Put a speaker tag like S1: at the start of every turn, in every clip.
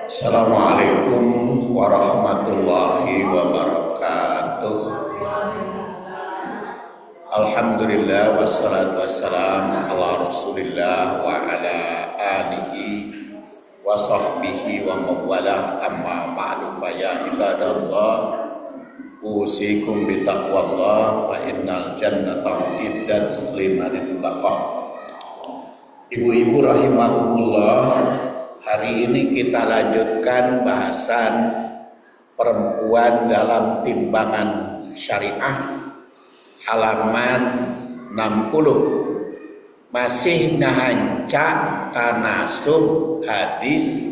S1: Assalamualaikum warahmatullahi wabarakatuh. Alhamdulillah wassalatu wassalam ala rasulillah wa ala alihi wa sahbihi wa mawalah, amma ba'du. Fa ya ibadallah, usikum bitaqwallah fa innal jannata uiddat liman ittaqa. Ibu-ibu rahimakumullah, hari ini kita lanjutkan bahasan perempuan dalam timbangan syariah halaman 60. Masih ngahanca tanasub hadis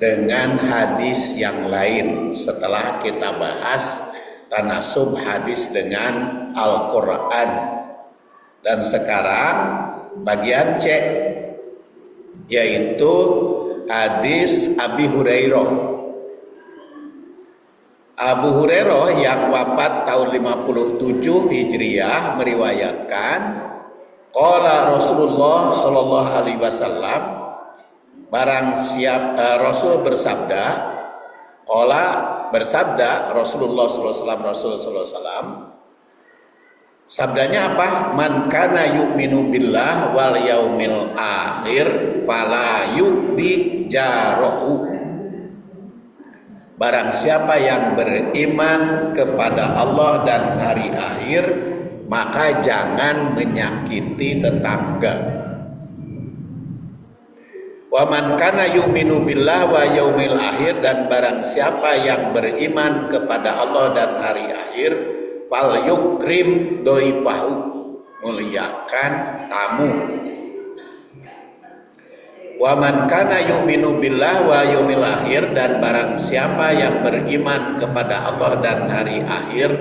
S1: dengan hadis yang lain setelah kita bahas tanasub hadis dengan Al-Quran. Dan sekarang bagian C, yaitu hadis Abi Hurairah. Abu Hurairah yang wafat tahun 57 Hijriah meriwayatkan, qala Rasulullah sallallahu alaihi wasallam, barang Rasul bersabda, qala bersabda Rasulullah sallallahu alaihi wasallam, sabdanya apa? Man kana yu'minu billah wal yaumil akhir fala yu'bi jarahu. Barang siapa yang beriman kepada Allah dan hari akhir, maka jangan menyakiti tetangga. Wa man kana yu'minu billah wa yaumil akhir, dan barang siapa yang beriman kepada Allah dan hari akhir, fal yukrim doipahu, muliakan tamu. Wa man kana yu'minu billah wa yaumil akhir, dan barang siapa yang beriman kepada Allah dan hari akhir,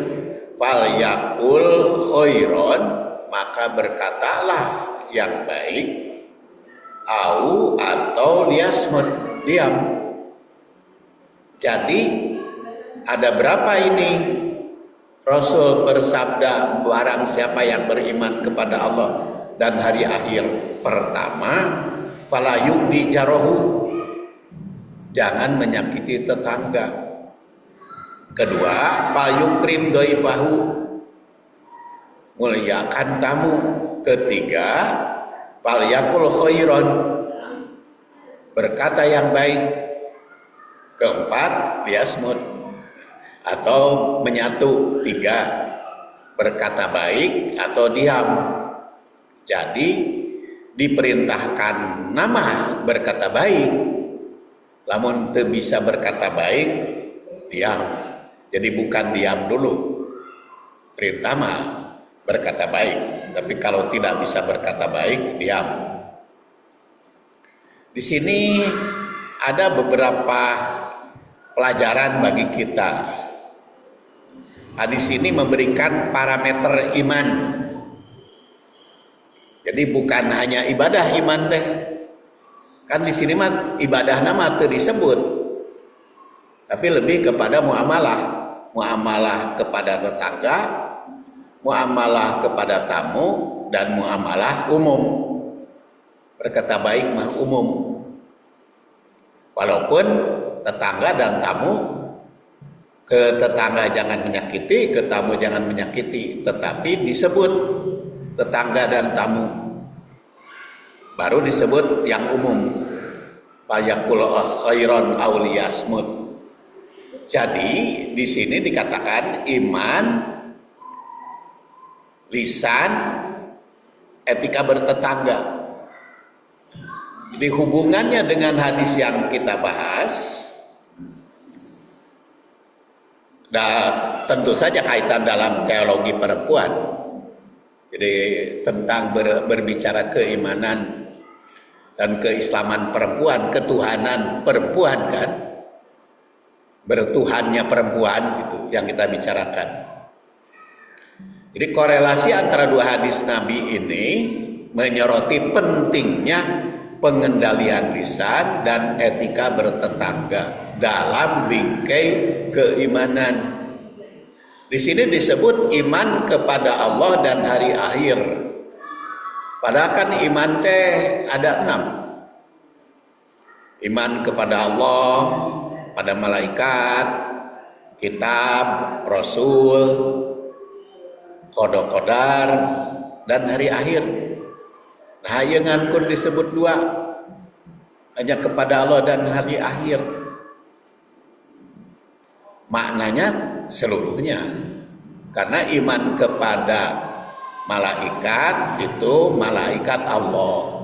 S1: fal yakul khairon, maka berkatalah yang baik, au atau liasmut, diam. Jadi ada berapa ini? Rasul bersabda, barang siapa yang beriman kepada Allah dan hari akhir, pertama, fala yu'di jarahu, jangan menyakiti tetangga. Kedua, fal yukrim doipahu, muliakan tamu. Ketiga, fal yakul khairon, berkata yang baik. Keempat, liasmut atau menyatu. Tiga, berkata baik atau diam. Jadi diperintahkan nama berkata baik, lamun teu bisa berkata baik, diam. Jadi bukan diam dulu, perintah mah berkata baik, tapi kalau tidak bisa berkata baik, diam. Di sini ada beberapa pelajaran bagi kita. Hadis ini memberikan parameter iman. Jadi bukan hanya ibadah iman teh. Kan di sini mah ibadah nama teu disebut. Tapi lebih kepada muamalah. Muamalah kepada tetangga, muamalah kepada tamu, dan muamalah umum. Berkata baik mah umum. Walaupun tetangga dan tamu, ke tetangga jangan menyakiti, ke tamu jangan menyakiti, tetapi disebut tetangga dan tamu, baru disebut yang umum, fayakul khairon auliyasmut. Jadi di sini dikatakan iman, lisan, etika bertetangga. Jadi hubungannya dengan hadis yang kita bahas, dan tentu saja kaitan dalam teologi perempuan. Jadi tentang berbicara keimanan dan keislaman perempuan, ketuhanan perempuan, kan, bertuhannya perempuan, gitu yang kita bicarakan. Jadi korelasi antara dua hadis Nabi ini menyoroti pentingnya pengendalian lisan dan etika bertetangga dalam bingkai keimanan. Di sini disebut iman kepada Allah dan hari akhir. Padahal kan iman teh ada 6. Iman kepada Allah, pada malaikat, kitab, rasul, qada qadar, dan hari akhir. Nah, yang ngangkun disebut dua, hanya kepada Allah dan hari akhir. Maknanya seluruhnya. Karena iman kepada malaikat itu malaikat Allah.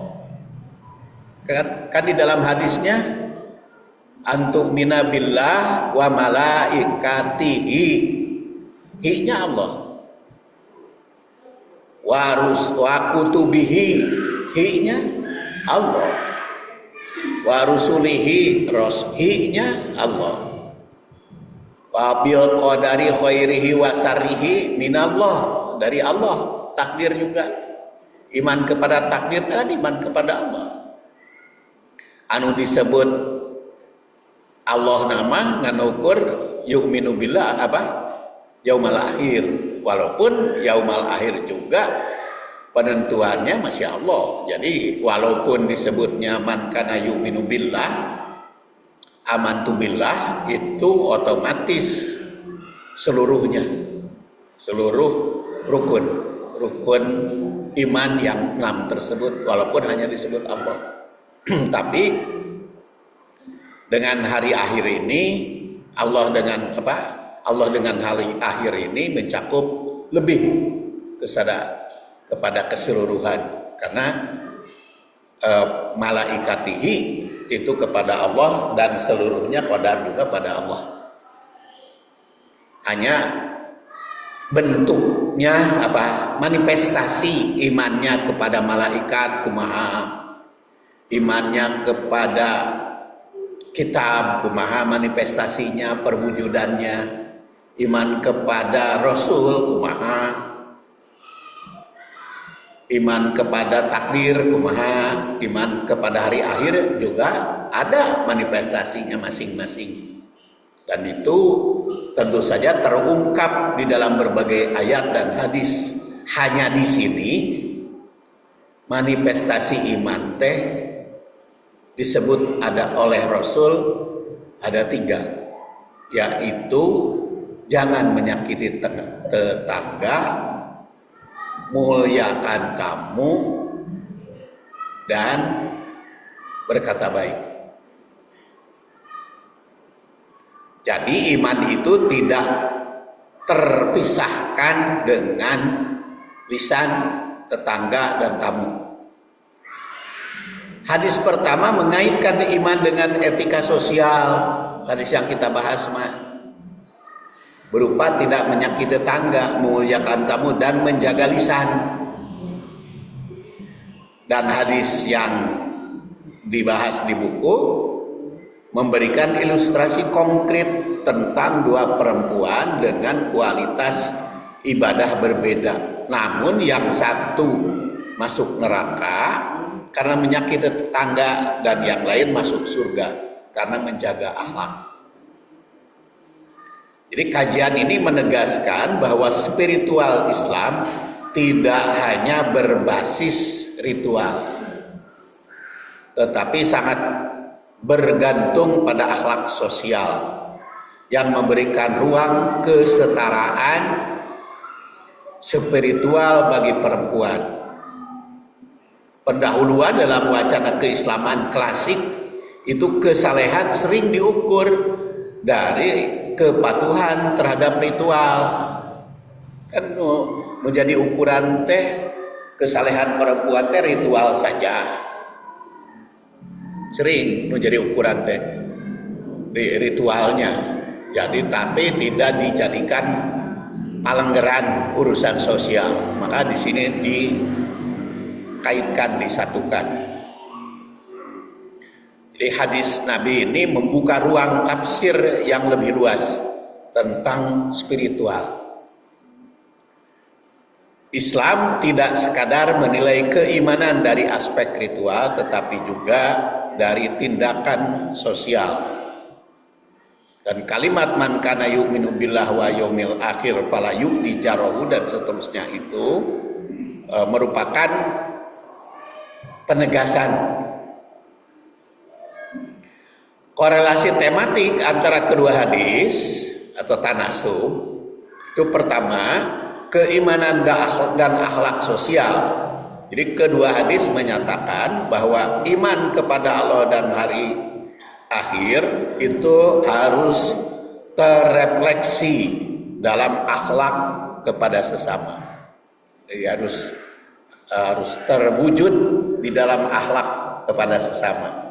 S1: Kan di dalam hadisnya antu'mina billah wa malaikatihi. Hi-nya Allah. Wa kutubihi. Hi-nya Allah. Wa rusulihi. Hi-nya Allah. Wa bil qadari khairihi wa syarrihi minallah, dari Allah. Takdir juga. Iman kepada takdir tadi iman kepada Allah. Anu disebut Allah nama nganukur yu'minu billah apa? Yaumal akhir. Walaupun yaumal akhir juga penentuannya masya Allah. Jadi walaupun disebutnya man kana yu'minu billah, amantu billah, itu otomatis seluruhnya, seluruh rukun iman yang 6 tersebut, walaupun hanya disebut Allah. Tapi dengan hari akhir ini Allah dengan apa? Allah dengan hari akhir ini mencakup lebih kepada keseluruhan, karena malaikatihi itu kepada Allah dan seluruhnya qadar juga pada Allah. Hanya bentuknya apa? Manifestasi imannya kepada malaikat kumaha, imannya kepada kitab kumaha manifestasinya, perwujudannya, iman kepada rasul kumaha, iman kepada takdir kumaha, iman kepada hari akhir juga ada manifestasinya masing-masing. Dan itu tentu saja terungkap di dalam berbagai ayat dan hadis. Hanya di sini manifestasi iman teh disebut ada oleh Rasul ada 3, yaitu jangan menyakiti tetangga, muliakan kamu, dan berkata baik. Jadi iman itu tidak terpisahkan dengan lisan, tetangga, dan tamu. Hadis pertama mengaitkan iman dengan etika sosial. Hadis yang kita bahas berupa tidak menyakiti tetangga, memuliakan tamu, dan menjaga lisan. Dan hadis yang dibahas di buku memberikan ilustrasi konkret tentang 2 perempuan dengan kualitas ibadah berbeda. Namun yang satu masuk neraka karena menyakiti tetangga, dan yang lain masuk surga karena menjaga akhlak. Jadi kajian ini menegaskan bahwa spiritual Islam tidak hanya berbasis ritual, tetapi sangat bergantung pada akhlak sosial yang memberikan ruang kesetaraan spiritual bagi perempuan. Pendahuluan dalam wacana keislaman klasik itu kesalehan sering diukur dari kepatuhan terhadap ritual. Kan menjadi ukuran teh kesalehan perempuan teh ritual saja. Sering menjadi ukuran teh di ritualnya. Jadi tapi tidak dijadikan palenggeran urusan sosial. Maka di sini dikaitkan, disatukan. Jadi hadis Nabi ini membuka ruang tafsir yang lebih luas tentang spiritual. Islam tidak sekadar menilai keimanan dari aspek ritual, tetapi juga dari tindakan sosial. Dan kalimat man kana yu'minu billah wa yaumil akhir fala yu'di jarahu dan seterusnya itu merupakan penegasan korelasi tematik antara kedua hadis atau tanasub itu pertama keimanan dan akhlak sosial. Jadi kedua hadis menyatakan bahwa iman kepada Allah dan hari akhir itu harus terrefleksi dalam akhlak kepada sesama. Jadi harus terwujud di dalam akhlak kepada sesama.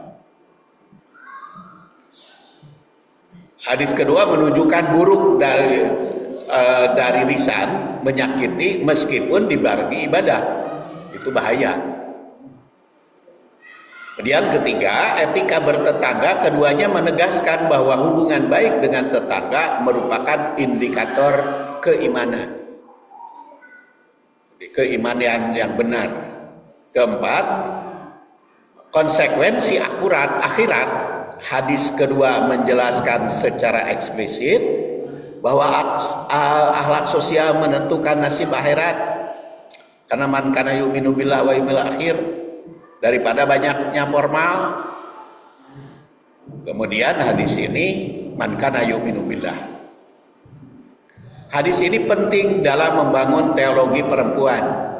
S1: Hadis kedua menunjukkan buruk dari lisan menyakiti meskipun dibarengi ibadah. Itu bahaya. Kemudian ketiga, etika bertetangga, keduanya menegaskan bahwa hubungan baik dengan tetangga merupakan indikator keimanan. Keimanan yang benar. Keempat, konsekuensi akurat akhirat. Hadis kedua menjelaskan secara eksplisit bahwa akhlak sosial menentukan nasib akhirat. Karena man kana yu'minu billah wa yawmil akhir, daripada banyaknya formal. Kemudian hadis ini man kana yu'minu billah. Hadis ini penting dalam membangun teologi perempuan.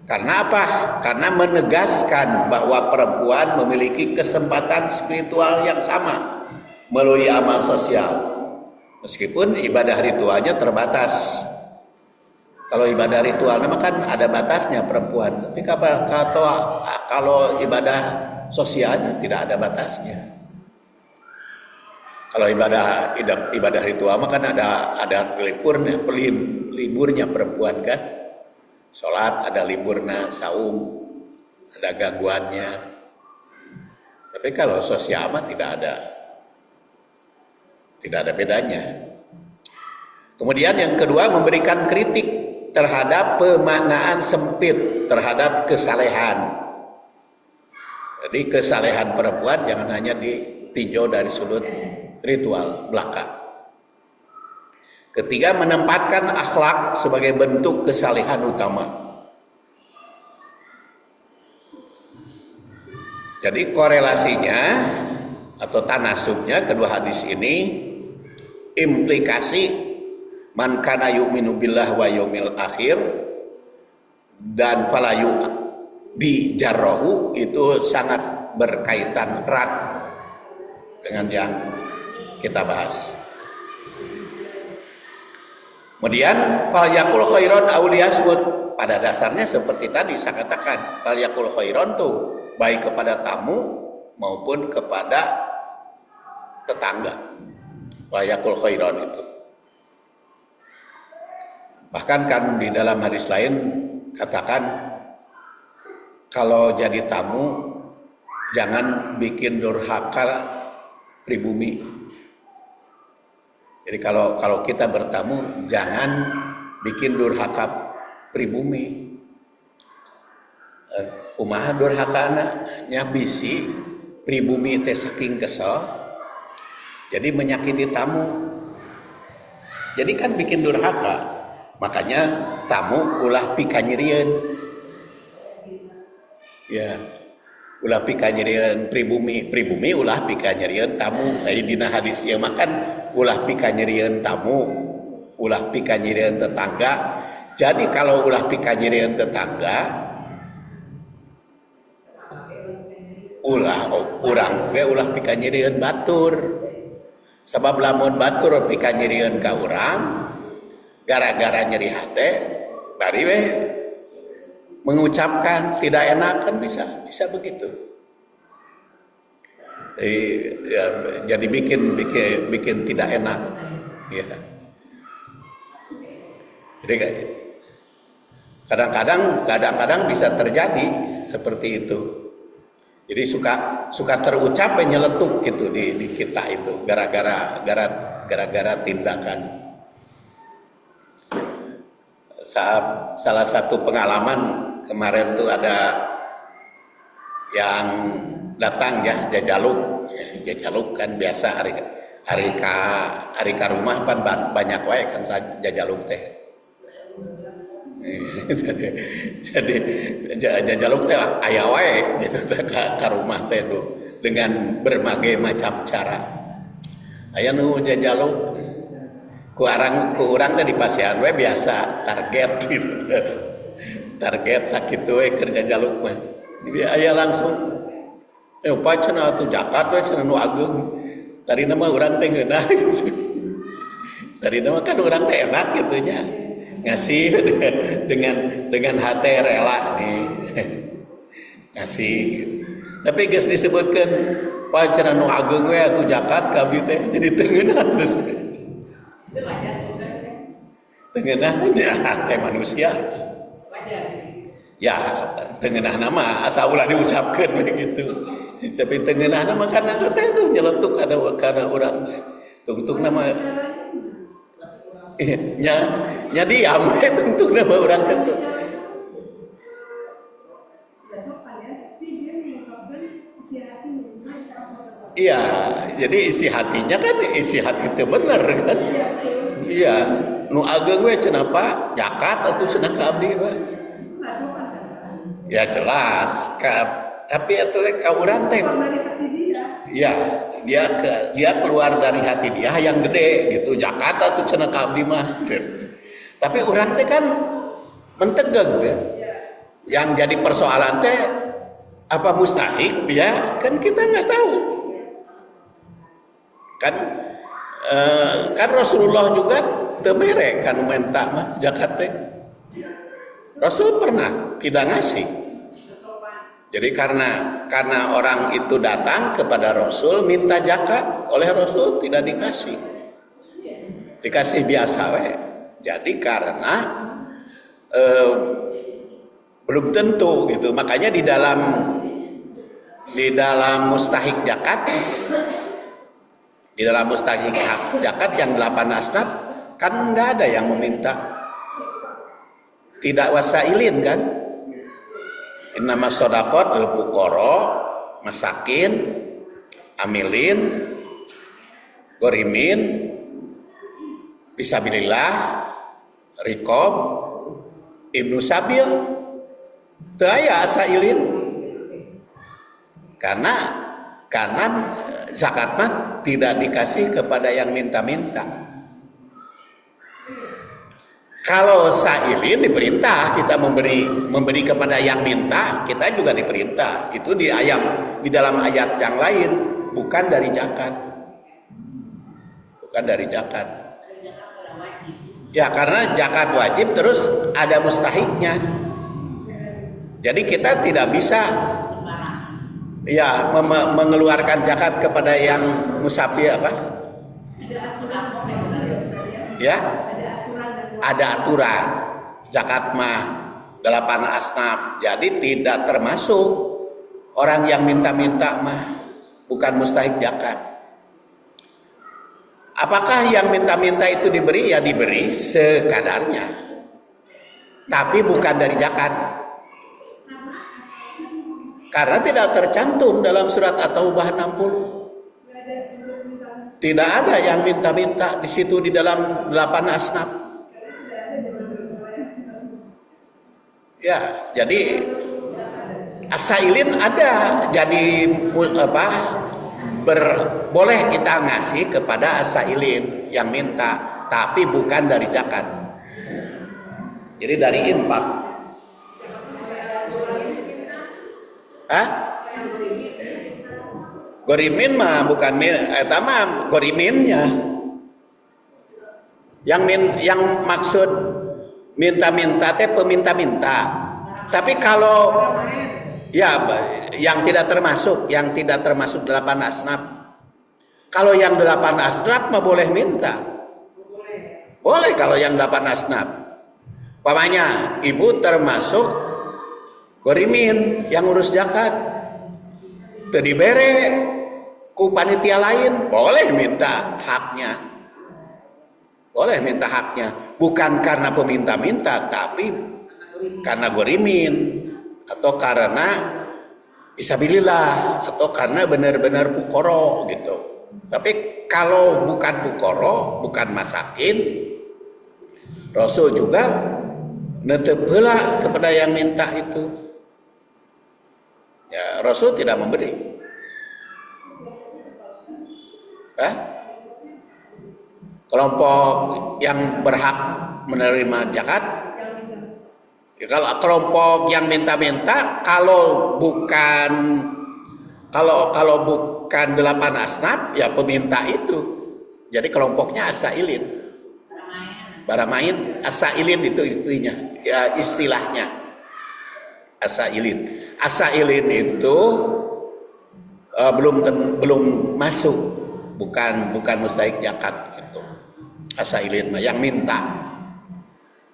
S1: Karena apa? Karena menegaskan bahwa perempuan memiliki kesempatan spiritual yang sama melalui amal sosial. Meskipun ibadah ritualnya terbatas. Kalau ibadah ritual nama kan ada batasnya perempuan. Tapi kalau ibadah sosialnya tidak ada batasnya. Kalau ibadah ritual mah kan ada liburnya perempuan kan. Sholat ada liburnya, saum ada gangguannya. Tapi kalau sosial mah tidak ada bedanya. Kemudian yang kedua memberikan kritik terhadap pemaknaan sempit terhadap kesalehan. Jadi kesalehan perempuan jangan hanya ditinjau dari sudut ritual belaka. Ketiga, menempatkan akhlak sebagai bentuk kesalehan utama. Jadi korelasinya atau tanasubnya kedua hadis ini implikasi man kana yu'minu billah wa yaumil akhir dan falayu bi jarrahu itu sangat berkaitan erat dengan yang kita bahas. Kemudian falyakul khairan aw liyasmut, pada dasarnya seperti tadi saya katakan, falyakul khairan tuh baik kepada tamu maupun kepada tetangga. Falyakul khairan itu. Bahkan kan di dalam hadis lain katakan kalau jadi tamu jangan bikin durhaka pribumi. Jadi kalau kita bertamu jangan bikin durhaka pribumi. Kumaha durhakana nya bisi pribumi teh saking kesel jadi menyakiti tamu. Jadi kan bikin durhaka. Makanya tamu ulah pikanyirieun. Ya. Ulah pikanyirieun pribumi ulah pikanyirieun tamu. Dina hadis ieu makan ulah pikanyirieun tamu, ulah pikanyirieun tetangga. Jadi kalau ulah pikanyirieun tetangga urang ge ulah pikanyirieun batur. Sabab lamun batur pikanyirieun ka urang gara-gara nyeri hati, bari weh mengucapkan tidak enak kan bisa begitu. Jadi bikin tidak enak, ya. Jadi kadang-kadang bisa terjadi seperti itu. Jadi suka terucap nyeletuk gitu di kita itu gara-gara tindakan. Salah satu pengalaman kemarin tuh ada yang datang ya jajaluk kan biasa hari ka rumah pan banyak wae kan jajaluk teh. Jadi jajaluk teh aya wae gitu ka rumah teh tuh dengan berbagai macam cara. Aya nu jajaluk ku urang teh di pasian we biasa target gitu. Target sakitu we keur jajaluk mah. Jadi aya langsung upah cenah atuh jakat we cenah nu ageung. Tarina mah urang teh ngeunah gitu. Tarina mah kan urang teh enak gitu nya. Ngasih dengan hati rela nih. Ngasih gitu. Tapi geus disebutkeun pacaran nu ageung we atuh zakat ka abdi teh jadi teu ngeunah. Teu ngeunah teh manusia. Ya, teu ngeunah nama asa ulah diucapkeun begitu. Tapi teu ngeunah nama kana teh tuh nyeletuk kana urang teh. Tungtung nama nya diam we tungtung nama urang teh. Iya, jadi isi hatinya kan isi hati itu bener kan? Iya, nu ageung we cenah Pak, zakat atuh cenah ka abdi Pak. Ya jelas, tapi atuh ka urang teh. Iya, dia keluar dari hati dia yang gede gitu, zakat atuh cenah ka abdi mah. Tapi urang teh kan mentegeg ya. Yang jadi persoalan teh apa mustahik ya kan kita nggak tahu. Kan Rasulullah juga teu mere kan minta mah zakat teh. Rasul pernah tidak ngasih. Jadi karena orang itu datang kepada Rasul minta zakat, oleh Rasul tidak dikasih. Dikasih biasa we. Jadi karena belum tentu gitu. Makanya di dalam mustahik zakat, di dalam mustahik zakat yang 8 asnaf kan nggak ada yang meminta, tidak wasailin kan. Innama shadaqat lil fuqara masakin amilin gorimin fisabilillah riqab ibnu sabil teu aya asailin karena zakat mah tidak dikasih kepada yang minta-minta. Kalau sailin diperintah kita memberi kepada yang minta, kita juga diperintah. Itu di dalam ayat yang lain, bukan dari zakat. Bukan dari zakat. Ya karena zakat wajib terus ada mustahiknya. Jadi kita tidak bisa ya mengeluarkan zakat kepada yang musafir apa? Ya, ada aturan. Zakat mah 8 asnaf. Jadi tidak termasuk orang yang minta-minta mah bukan mustahik zakat. Apakah yang minta-minta itu diberi? Ya diberi sekadarnya. Tapi bukan dari zakat. Karena tidak tercantum dalam surat At-Taubah 60. Tidak ada yang minta-minta di situ di dalam 8 asnaf. Ya, jadi asailin ada. Jadi boleh kita ngasih kepada asailin yang minta, tapi bukan dari zakat. Jadi dari infak. Gorimin mah bukan goriminnya. Yang maksud minta-minta teh peminta-minta. Tapi kalau ya yang tidak termasuk 8 asnaf. Kalau yang 8 asnaf mah boleh minta. Boleh kalau yang 8 asnaf. Pamanya ibu termasuk gorimin yang urus zakat. Teu dibere ku panitia lain, boleh minta haknya. Boleh minta haknya, bukan karena peminta-minta, tapi karena gorimin atau karena fisabilillah atau karena benar-benar fuqara gitu. Tapi kalau bukan fuqara, bukan masakin, Rasul juga netep heula kepada yang minta itu. Ya, Rasul tidak memberi. Hah? Kelompok yang berhak menerima zakat. Ya, kalau kelompok yang minta-minta, kalau bukan 8 asnaf, ya peminta itu. Jadi kelompoknya asailin. Baramain asailin itu intinya, ya istilahnya. Asailin itu belum masuk, bukan mustahik zakat gitu. Asailin mah yang minta.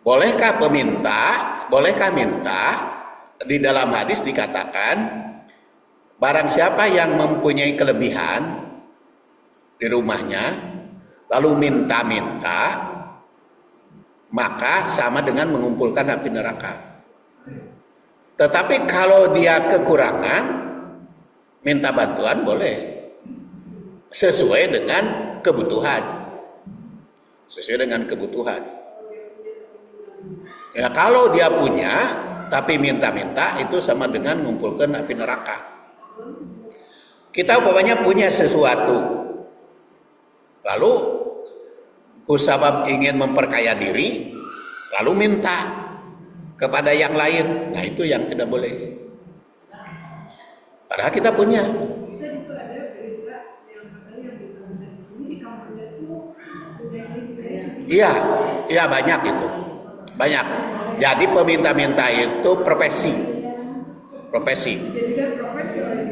S1: Bolehkah minta? Di dalam hadis dikatakan barang siapa yang mempunyai kelebihan di rumahnya lalu minta-minta, maka sama dengan mengumpulkan api neraka. Tetapi kalau dia kekurangan, minta bantuan boleh sesuai dengan kebutuhan. Ya, kalau dia punya tapi minta-minta, itu sama dengan mengumpulkan api neraka. Kita umpamanya punya sesuatu, lalu kusabab ingin memperkaya diri, lalu minta kepada yang lain, nah itu yang tidak boleh. Padahal kita punya. Iya banyak itu, banyak. Jadi peminta-minta itu profesi.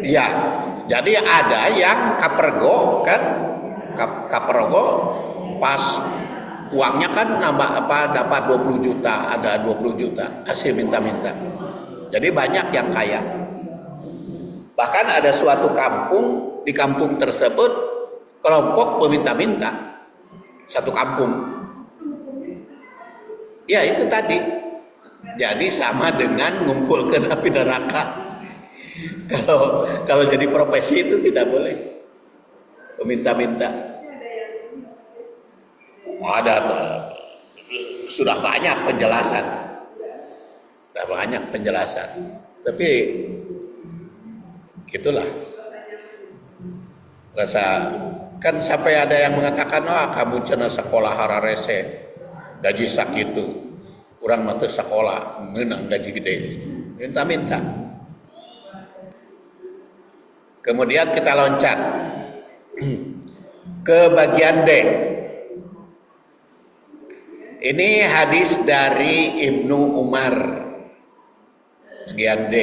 S1: Iya, jadi ada yang kapergo kan, pas uangnya kan dapat 20 juta, ada 20 juta hasil minta-minta. Jadi banyak yang kaya. Bahkan ada suatu kampung, di kampung tersebut kelompok peminta-minta, satu kampung. Ya itu tadi. Jadi sama dengan mengumpulkan api neraka. Kalau jadi profesi itu tidak boleh. Peminta-minta. Ada sudah banyak penjelasan. Tapi gitulah. Rasa kan sampai ada yang mengatakan, kamu cenah sekolah hararese, gaji sakitu. Kurang mata sekolah menang gaji gede, minta-minta. Kemudian kita loncat ke bagian D. Ini hadis dari Ibnu Umar, bagian D.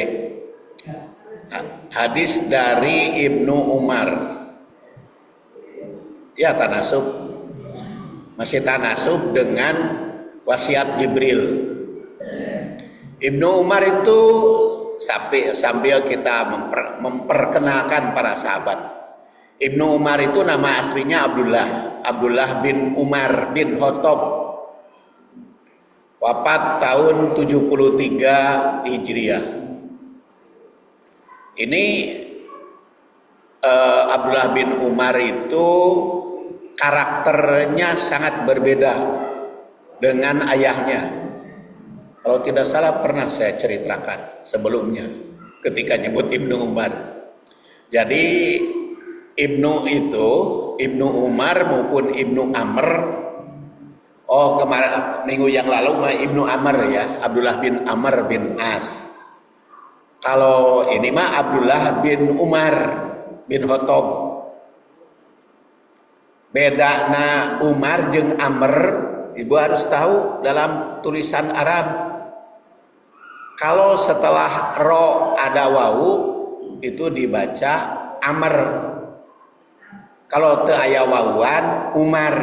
S1: Hadis dari Ibnu Umar. Ya, tanasub, masih tanasub dengan wasiat Jibril. Ibnu Umar itu sambil kita memperkenalkan para sahabat. Ibnu Umar itu nama aslinya Abdullah bin Umar bin Khattab. Wafat tahun 73 Hijriah. Ini Abdullah bin Umar itu karakternya sangat berbeda dengan ayahnya. Kalau tidak salah pernah saya ceritakan sebelumnya ketika nyebut Ibnu Umar. Jadi Ibnu Umar maupun Ibnu Amr. Kemarin minggu yang lalu Ibnu Amr ya, Abdullah bin Amr bin As. Kalau ini mah Abdullah bin Umar bin Khattab. Bedana Umar jeung Amr, Ibu harus tahu dalam tulisan Arab, kalau setelah ro ada wawu itu dibaca Amr. Kalau teu aya wawuan Umar.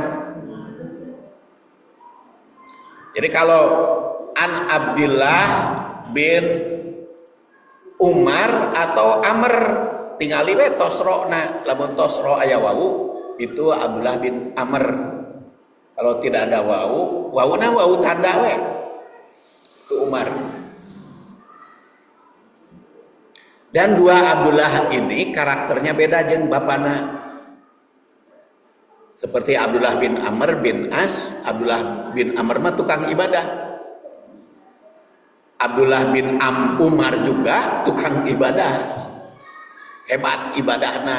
S1: Jadi kalau an Abdillah bin Umar atau Amr, tingali we tosrona, lamun tosro aya wawu itu Abdullah bin Amr. Kalau tidak ada wawuna wawu tanda we. Itu Umar. Dan dua Abdullah ini karakternya beda jeung bapana. Seperti Abdullah bin Amr bin As, Abdullah bin Amr mah tukang ibadah. Abdullah bin Umar juga tukang ibadah. Hebat ibadahna.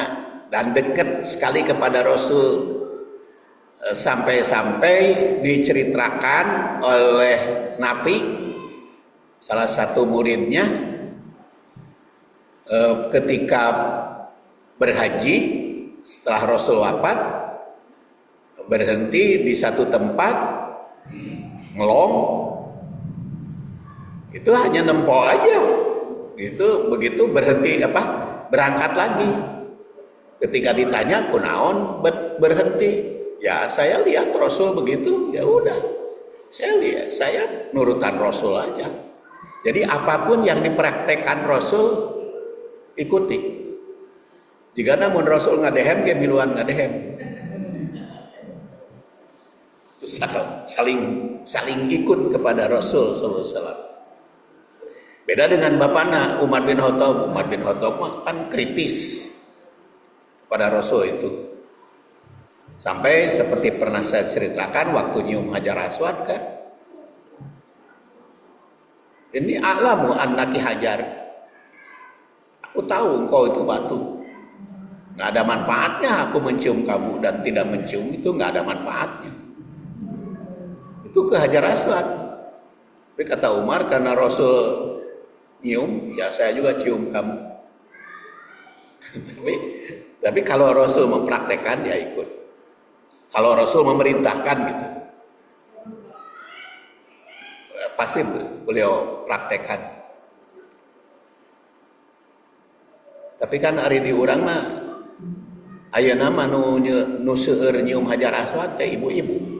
S1: dan dekat sekali kepada Rasul, sampai-sampai diceritakan oleh Nafi, salah satu muridnya, ketika berhaji setelah Rasul wafat, berhenti di satu tempat ngelong, itu hanya nempo aja gitu. Begitu berhenti berangkat lagi, ketika ditanya kunaon berhenti, ya saya lihat Rasul begitu, ya udah saya nurutan Rasul aja. Jadi apapun yang dipraktekkan Rasul ikuti. Jika namun Rasul ngadehem ge miluan ngadehem. Saling ikut kepada Rasul sallallahu alaihi wasallam. Beda dengan bapakna Umar bin Khattab. Umar bin Khattab kan kritis pada Rasul itu. Sampai seperti pernah saya ceritakan waktu nyium Hajar Aswad kan. Ini a'lamu annaki hajar. Aku tahu engkau itu batu. Nggak ada manfaatnya aku mencium kamu, dan tidak mencium itu nggak ada manfaatnya. Itu ke Hajar Aswad. Tapi kata Umar, karena Rasul nyium, ya saya juga cium kamu. tapi kalau Rasul mempraktekkan, ya ikut. Kalau Rasul memerintahkan gitu, pasti beliau praktekkan. Tapi kan hari di urang mah ayeuna mah nu seueur nyium Hajar Aswad teh ibu-ibu.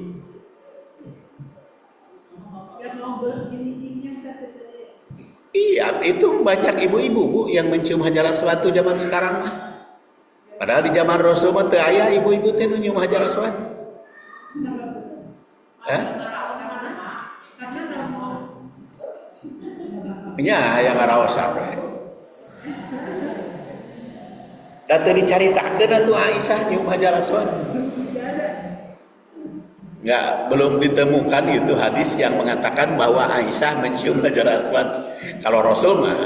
S1: Iya, itu banyak ibu-ibu Bu yang mencium Hajar Aswad tuh zaman sekarang mah. Padahal di zaman Rasul mah teu aya ibu-ibu teh nu nyium Hajar Aswad. Ya, yang ngaraosan we. Da teu dicaritakeun atuh Aisyah nyium Hajar Aswad. Enggak, belum ditemukan itu hadis yang mengatakan bahwa Aisyah mencium Hajar Aswad. Kalau Rasul mah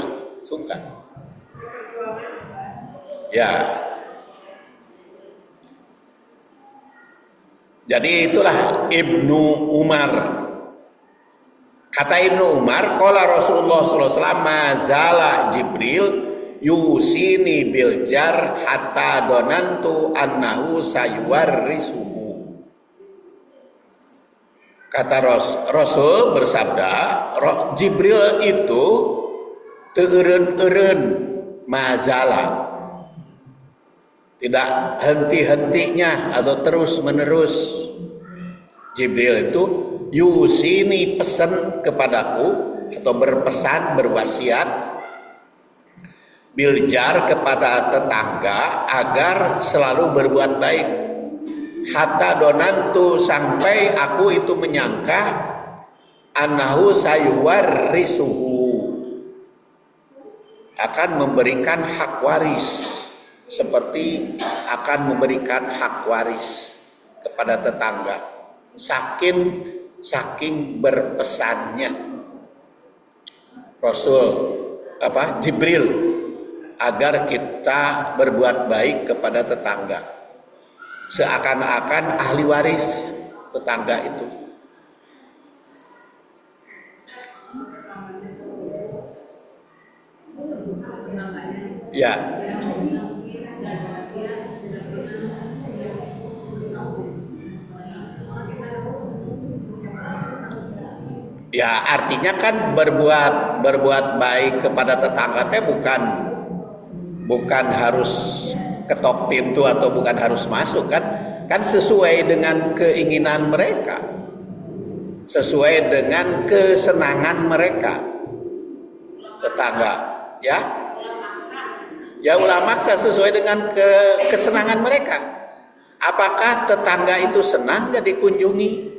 S1: sungkan. Ya. Jadi itulah Ibnu Umar. Kata Ibnu Umar, qala Rasulullah sallallahu alaihi wasallam, mazala Jibril yusini bil jar hatta donantu annahu sayuwarrisuhu. Kata Rasul bersabda, Jibril itu teureun-eureun mazala, tidak henti-hentinya atau terus-menerus. Jibril itu yusini, pesan kepadaku atau berpesan, berwasiat, biljar, kepada tetangga agar selalu berbuat baik. Hatta donantu, sampai aku itu menyangka, annahu sayuwarrisuhu, akan memberikan hak waris, seperti akan memberikan hak waris kepada tetangga. Saking berpesannya Rasul Jibril agar kita berbuat baik kepada tetangga, seakan-akan ahli waris tetangga itu. Ya. Ya, artinya kan berbuat baik kepada tetangga teh bukan harus ketok pintu atau bukan harus masuk kan sesuai dengan keinginan mereka, sesuai dengan kesenangan mereka tetangga, ya ulah maksa sesuai dengan kesenangan mereka. Apakah tetangga itu senang gak dikunjungi?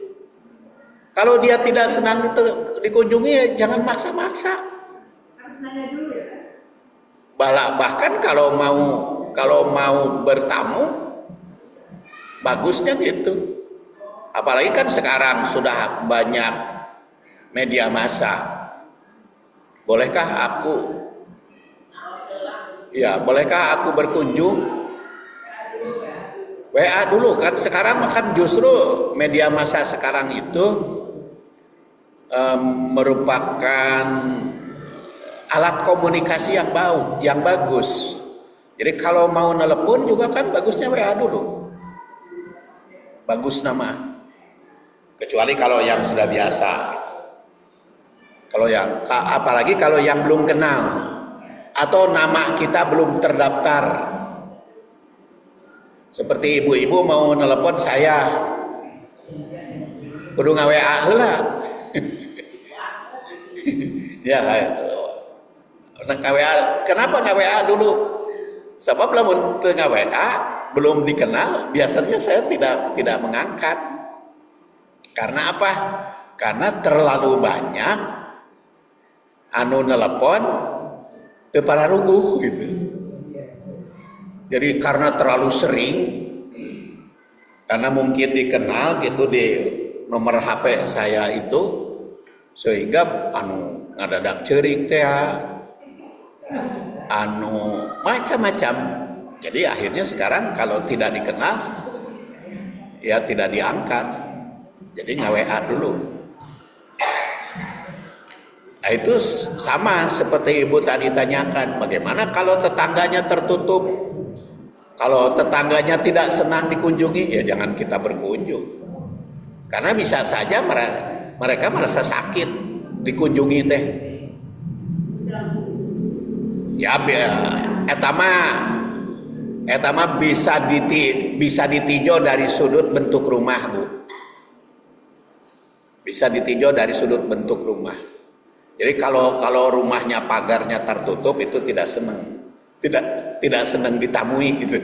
S1: Kalau dia tidak senang itu dikunjungi, ya jangan maksa-maksa. Bahkan kalau mau bertamu, bagusnya gitu. Apalagi kan sekarang sudah banyak media massa. Bolehkah aku berkunjung WA dulu kan, sekarang kan justru media massa sekarang itu merupakan alat komunikasi yang bagus. Jadi kalau mau nelpon juga kan bagusnya WA dulu. Bagus nama. Kecuali kalau yang sudah biasa. Apalagi kalau yang belum kenal atau nama kita belum terdaftar. Seperti ibu-ibu mau nelpon saya, kudu nga-WA heula. Ya, nga-WA. Kenapa nga-WA dulu? Sebab lamun teu nga-WA belum dikenal, biasanya saya tidak mengangkat. Karena apa? Karena terlalu banyak anu nelpon teu pararuguh gitu. Jadi karena terlalu sering, karena mungkin dikenal gitu di nomor HP saya itu, sehingga anu ngadadak ceurik teh anu macam-macam. Jadi akhirnya sekarang kalau tidak dikenal ya tidak diangkat. Jadi nga-WA dulu. Nah, itu sama seperti ibu tadi tanyakan, bagaimana kalau tetangganya tertutup? Kalau tetangganya tidak senang dikunjungi, ya jangan kita berkunjung. Karena bisa saja mereka merasa sakit dikunjungi teh. Ya etama bisa ditinjau dari sudut bentuk rumah, Bu. Bisa ditinjau dari sudut bentuk rumah. Jadi kalau rumahnya pagarnya tertutup itu tidak senang ditamui gitu.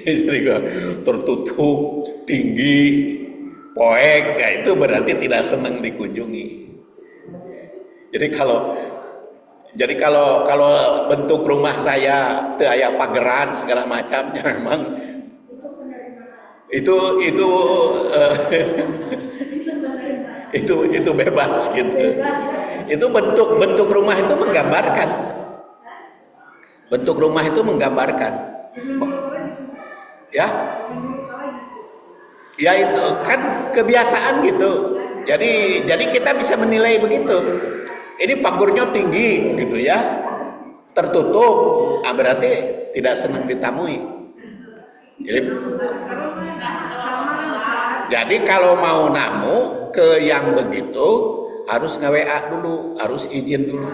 S1: Jadi tertutup, tinggi, poek, ya itu berarti tidak senang dikunjungi. Jadi kalau bentuk rumah saya teu aya pageran segala macam, ya memang itu bebas gitu. Itu bentuk rumah itu menggambarkan. Bentuk rumah itu menggambarkan. Ya. Ya itu kan kebiasaan gitu. Jadi kita bisa menilai begitu. Ini pagernya tinggi gitu ya. Tertutup, berarti tidak senang ditamui. Jadi kalau mau namu ke yang begitu harus nge-WA dulu, harus izin dulu.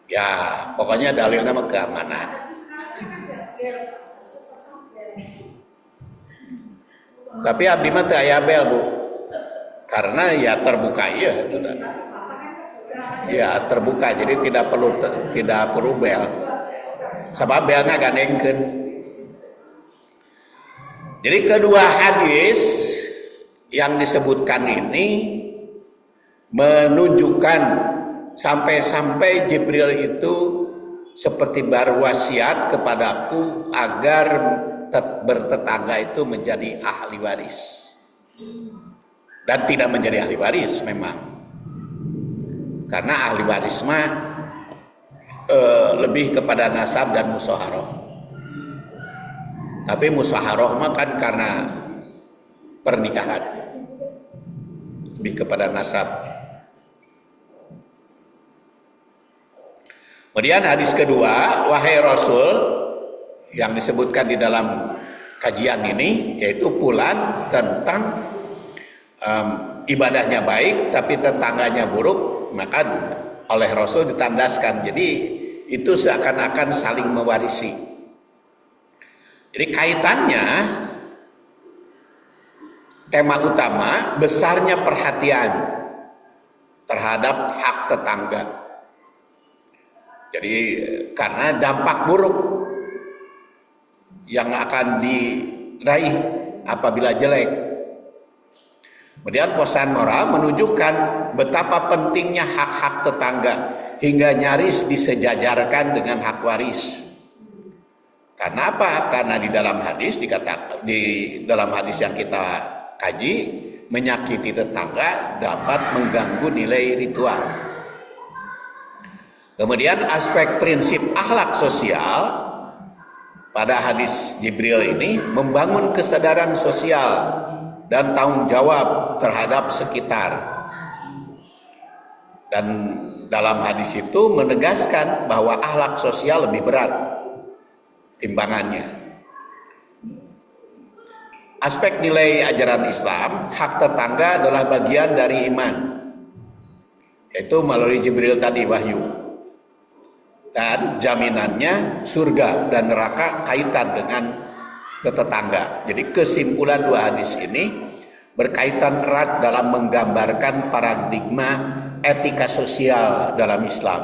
S1: Ya, pokoknya dalilnya mah keamanan. Tapi abdi mah teu aya bel, Bu. Karena ya terbuka ya, sudah. Ya, terbuka jadi tidak perlu bel. Sabab belna gandengkeun. Jadi kedua hadis yang disebutkan ini menunjukkan sampai-sampai Jibril itu seperti berwasiat kepadaku agar bertetangga itu menjadi ahli waris. Dan tidak menjadi ahli waris memang. Karena ahli waris mah lebih kepada nasab dan musyawarah. Tapi musyawarah mah kan karena pernikahan, lebih kepada nasab. Kemudian hadis kedua, wahai Rasul, yang disebutkan di dalam kajian ini, yaitu pulan tentang ibadahnya baik tapi tetangganya buruk, maka oleh Rasul ditandaskan. Jadi itu seakan-akan saling mewarisi. Jadi kaitannya tema utama besarnya perhatian terhadap hak tetangga. Jadi karena dampak buruk yang akan diraih apabila jelek. Kemudian pesan moral menunjukkan betapa pentingnya hak-hak tetangga hingga nyaris disejajarkan dengan hak waris. Karena apa? Karena di dalam hadis dikatakan, di dalam hadis yang kita kaji, menyakiti tetangga dapat mengganggu nilai ritual. Kemudian aspek prinsip akhlak sosial pada hadis Jibril ini membangun kesadaran sosial dan tanggung jawab terhadap sekitar. Dan dalam hadis itu menegaskan bahwa akhlak sosial lebih berat timbangannya. Aspek nilai ajaran Islam, hak tetangga adalah bagian dari iman, yaitu melalui Jibril tadi, wahyu. Dan jaminannya surga dan neraka kaitan dengan tetangga. Jadi kesimpulan dua hadis ini berkaitan erat dalam menggambarkan paradigma etika sosial dalam Islam,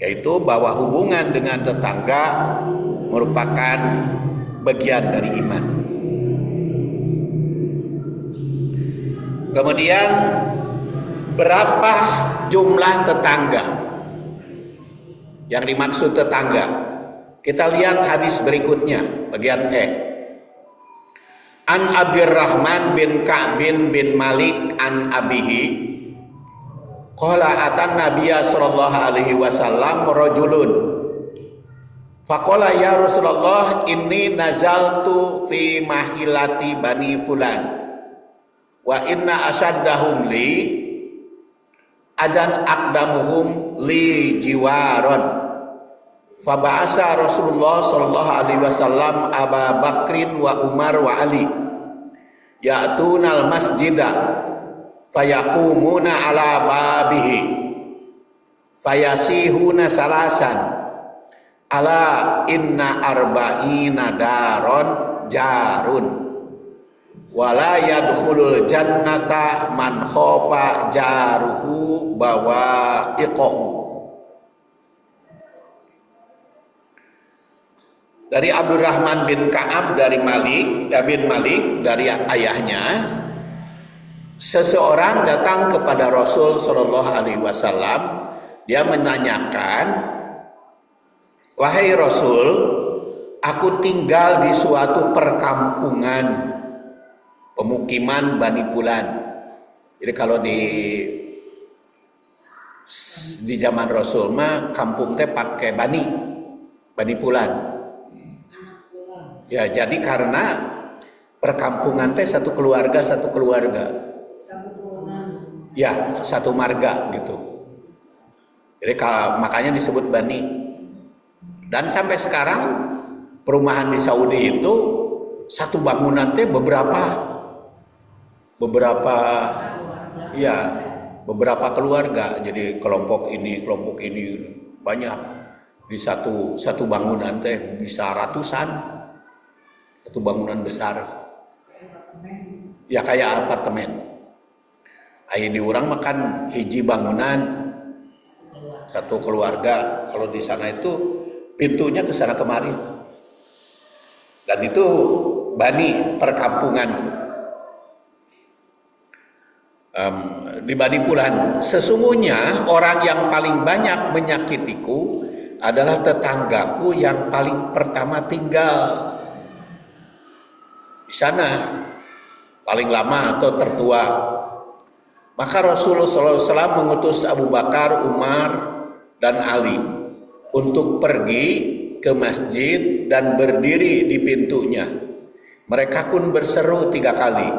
S1: yaitu bahwa hubungan dengan tetangga merupakan bagian dari iman. Kemudian berapa jumlah tetangga yang dimaksud tetangga? Kita lihat hadis berikutnya, bagian E. An Abdurrahman bin Ka'bin bin Malik an abihi qala atan nabiyya sallallahu alaihi wasallam rajulun faqala ya Rasulullah inni nazaltu fi mahilati bani fulan wa inna asaddahum li adan aqdamuhum li jiwaron fa ba'asa Rasulullah sallallahu alaihi wasallam Abu Bakrin wa Umar wa Ali ya'tunal masjida fayaqumuna ala babihi fayasihuna salasan ala inna arba'ina daron jarun wala yadkhulul jannata man khofa jaruhu bawa'iqahu. Dari Abdurrahman bin Ka'ab dari bin Malik dari ayahnya, seseorang datang kepada Rasul sallallahu alaihi wasallam. Dia menanyakan, wahai Rasul, aku tinggal di suatu perkampungan pemukiman Bani Fulan. Jadi kalau di zaman Rasul mah kampung teh pakai Bani Fulan. Ya, jadi karena perkampungan teh satu keluarga. Ya, satu marga gitu. Jadi makanya disebut Bani. Dan sampai sekarang perumahan di Saudi itu satu bangunan teh beberapa keluarga. Jadi kelompok ini banyak di satu bangunan teh bisa ratusan. Satu bangunan besar. Ya kayak apartemen. Aya di urang makan hiji bangunan satu keluarga. Kalau di sana itu pintunya ke sana kemari. Dan itu Bani perkampungan. Di Bani Fulan, sesungguhnya orang yang paling banyak menyakitiku adalah tetanggaku yang paling pertama tinggal di sana, paling lama atau tertua. Maka Rasulullah SAW mengutus Abu Bakar, Umar, dan Ali untuk pergi ke masjid dan berdiri di pintunya. Mereka pun berseru 3 kali,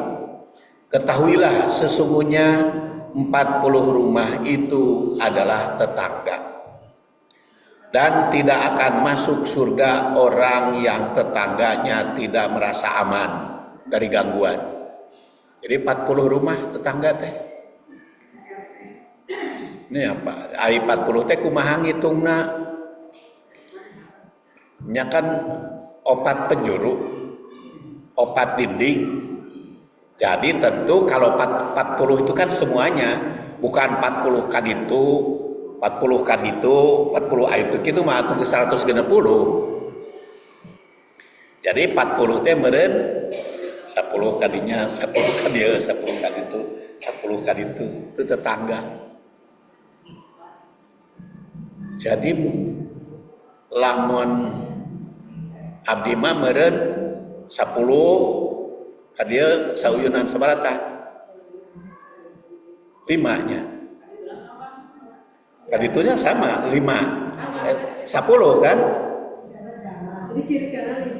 S1: ketahuilah sesungguhnya 40 rumah itu adalah tetangga. Dan tidak akan masuk surga orang yang tetangganya tidak merasa aman dari gangguan. Jadi 40 rumah tetangga teh. Ini apa? Ai 40 teh kumaha ngitungna? Nya kan 4 penjuru, 4 dinding. Jadi tentu kalau 40 itu kan semuanya, bukan 40 kan itu, 40 kan itu, 40 itu gitu mah atuh 160. Jadi 40 teh meureun 10 kadinya, 10 kan dieu, 10 kan itu, 10 kan itu tetangga. Jadi lamun abdi mah meureun 10 ka dieu sauyunan sabaraha? 5 nya. Kaditunya sama 5. 10 kan?
S2: Jadi kiri kanan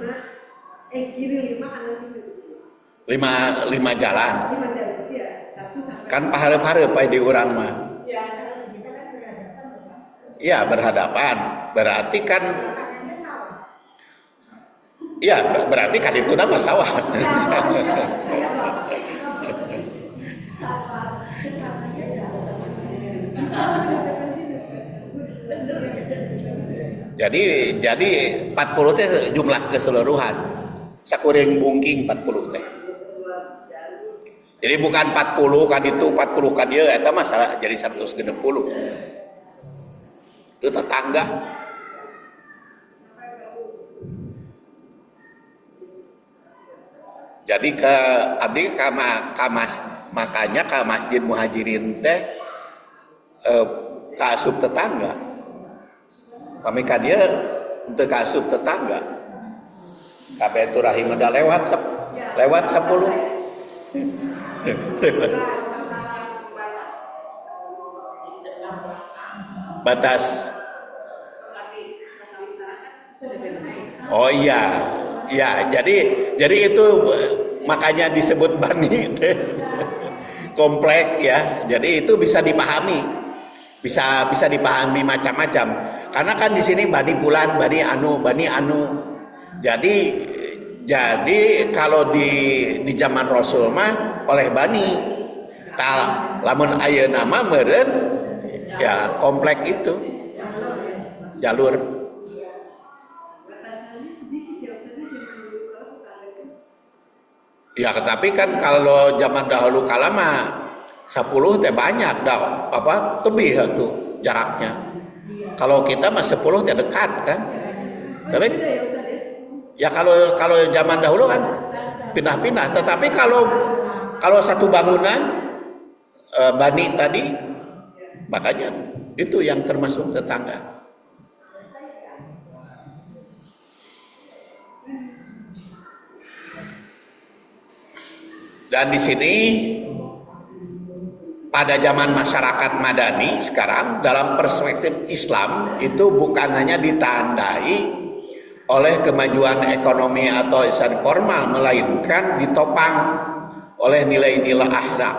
S2: 5, kiri 5 kanan 7.
S1: Lima jalan.
S2: 5 jalan, ya. 1 sampai.
S1: Kan pahareup-hareup di urang mah.
S2: Ya, karena kita kan berhadapan.
S1: Iya, berhadapan. Berarti kan iya, berarti kan itu nama sawah. Jadi 40 teh jumlah keseluruhan. Sakuring bungking 40 teh. Jadi bukan 40 kan itu 40 kan ieu eta mah jadi 160. Itu tetangga. Jadi makanya ke Masjid Muhajirin teh kaasup tetangga. Kami kan dia untuk kaasup tetangga. Kabeh itu rahim udah lewat 10. Batas. Oh iya. Ya, jadi itu makanya disebut bani komplek ya. Jadi itu bisa dipahami. Bisa dipahami macam-macam. Karena kan di sini bani bulan, bani anu. Jadi kalau di zaman Rasul mah oleh bani. Lamun ayeuna mah meureun ya komplek itu. Jalur. Ya, tapi kan kalau zaman dahulu kala mah 10 teh banyak dah lebih tuh jaraknya. Kalau kita mah 10 teh dekat kan. Tapi ya kalau zaman dahulu kan pindah-pindah, tetapi kalau satu bangunan bani tadi makanya itu yang termasuk tetangga. Dan di sini pada zaman masyarakat madani sekarang dalam perspektif Islam itu bukan hanya ditandai oleh kemajuan ekonomi atau ihsan formal, melainkan ditopang oleh nilai-nilai akhlak,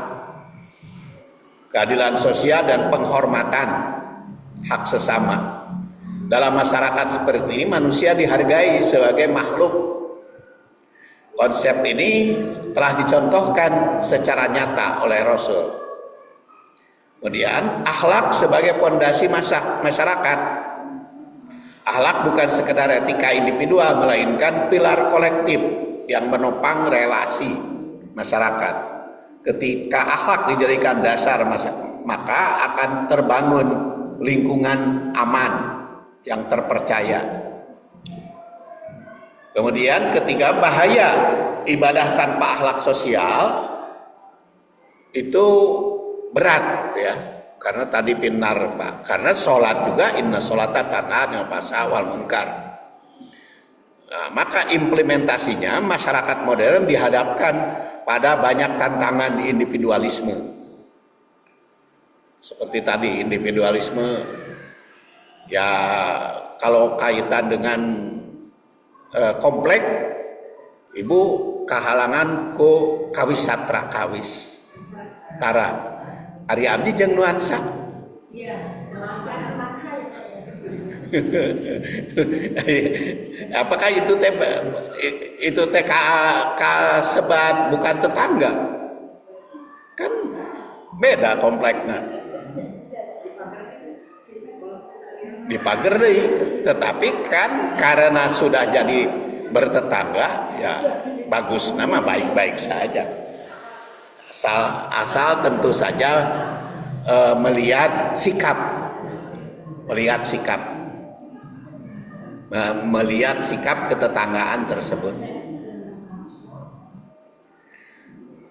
S1: keadilan sosial dan penghormatan hak sesama. Dalam masyarakat seperti ini manusia dihargai sebagai makhluk. Konsep ini telah dicontohkan secara nyata oleh Rasul. Kemudian akhlak sebagai pondasi masyarakat. Akhlak bukan sekedar etika individual, melainkan pilar kolektif yang menopang relasi masyarakat. Ketika akhlak dijadikan dasar maka akan terbangun lingkungan aman yang terpercaya. Kemudian ketiga, bahaya ibadah tanpa akhlak sosial itu berat ya, karena tadi pinar Pak, karena sholat juga inna sholata tanha 'anil fahsya'i wal munkar. Nah, maka implementasinya masyarakat modern dihadapkan pada banyak tantangan individualisme. Seperti tadi individualisme ya, kalau kaitan dengan komplek, ibu kahalangan ku kawis satra kawis tara ari abdi jeung nuansa. Iya, apakah itu teh sebat bukan tetangga? Kan beda kompleknya. Dipager deui, tetapi kan karena sudah jadi bertetangga ya bagus, nama baik-baik saja, asal tentu saja melihat sikap ketetanggaan tersebut.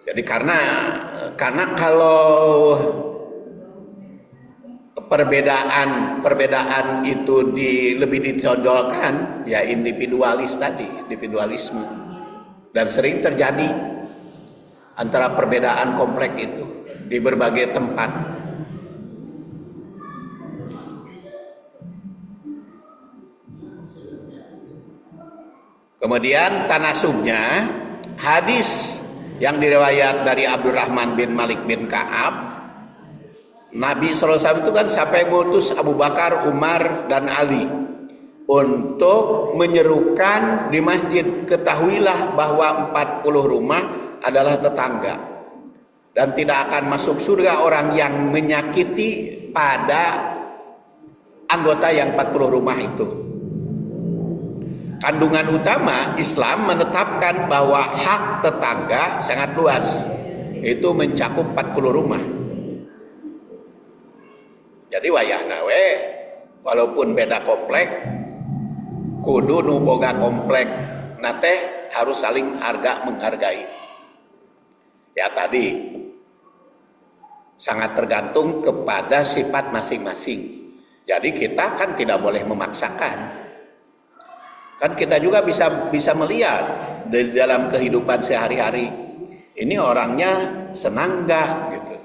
S1: Jadi karena kalau perbedaan itu lebih ditonjolkan ya individualisme, dan sering terjadi antara perbedaan kompleks itu di berbagai tempat. Kemudian tanasubnya hadis yang diriwayat dari Abdurrahman bin Malik bin Ka'ab. Nabi SAW itu kan sampai ngutus Abu Bakar, Umar, dan Ali untuk menyerukan di masjid, ketahuilah bahwa 40 rumah adalah tetangga dan tidak akan masuk surga orang yang menyakiti pada anggota yang 40 rumah itu. Kandungan utama Islam menetapkan bahwa hak tetangga sangat luas, itu mencakup 40 rumah. Jadi wayahna we walaupun beda komplek kudu nu boga komplek nate harus saling menghargai. Ya tadi sangat tergantung kepada sifat masing-masing. Jadi kita kan tidak boleh memaksakan. Kan kita juga bisa melihat di dalam kehidupan sehari-hari ini orangnya senang enggak gitu.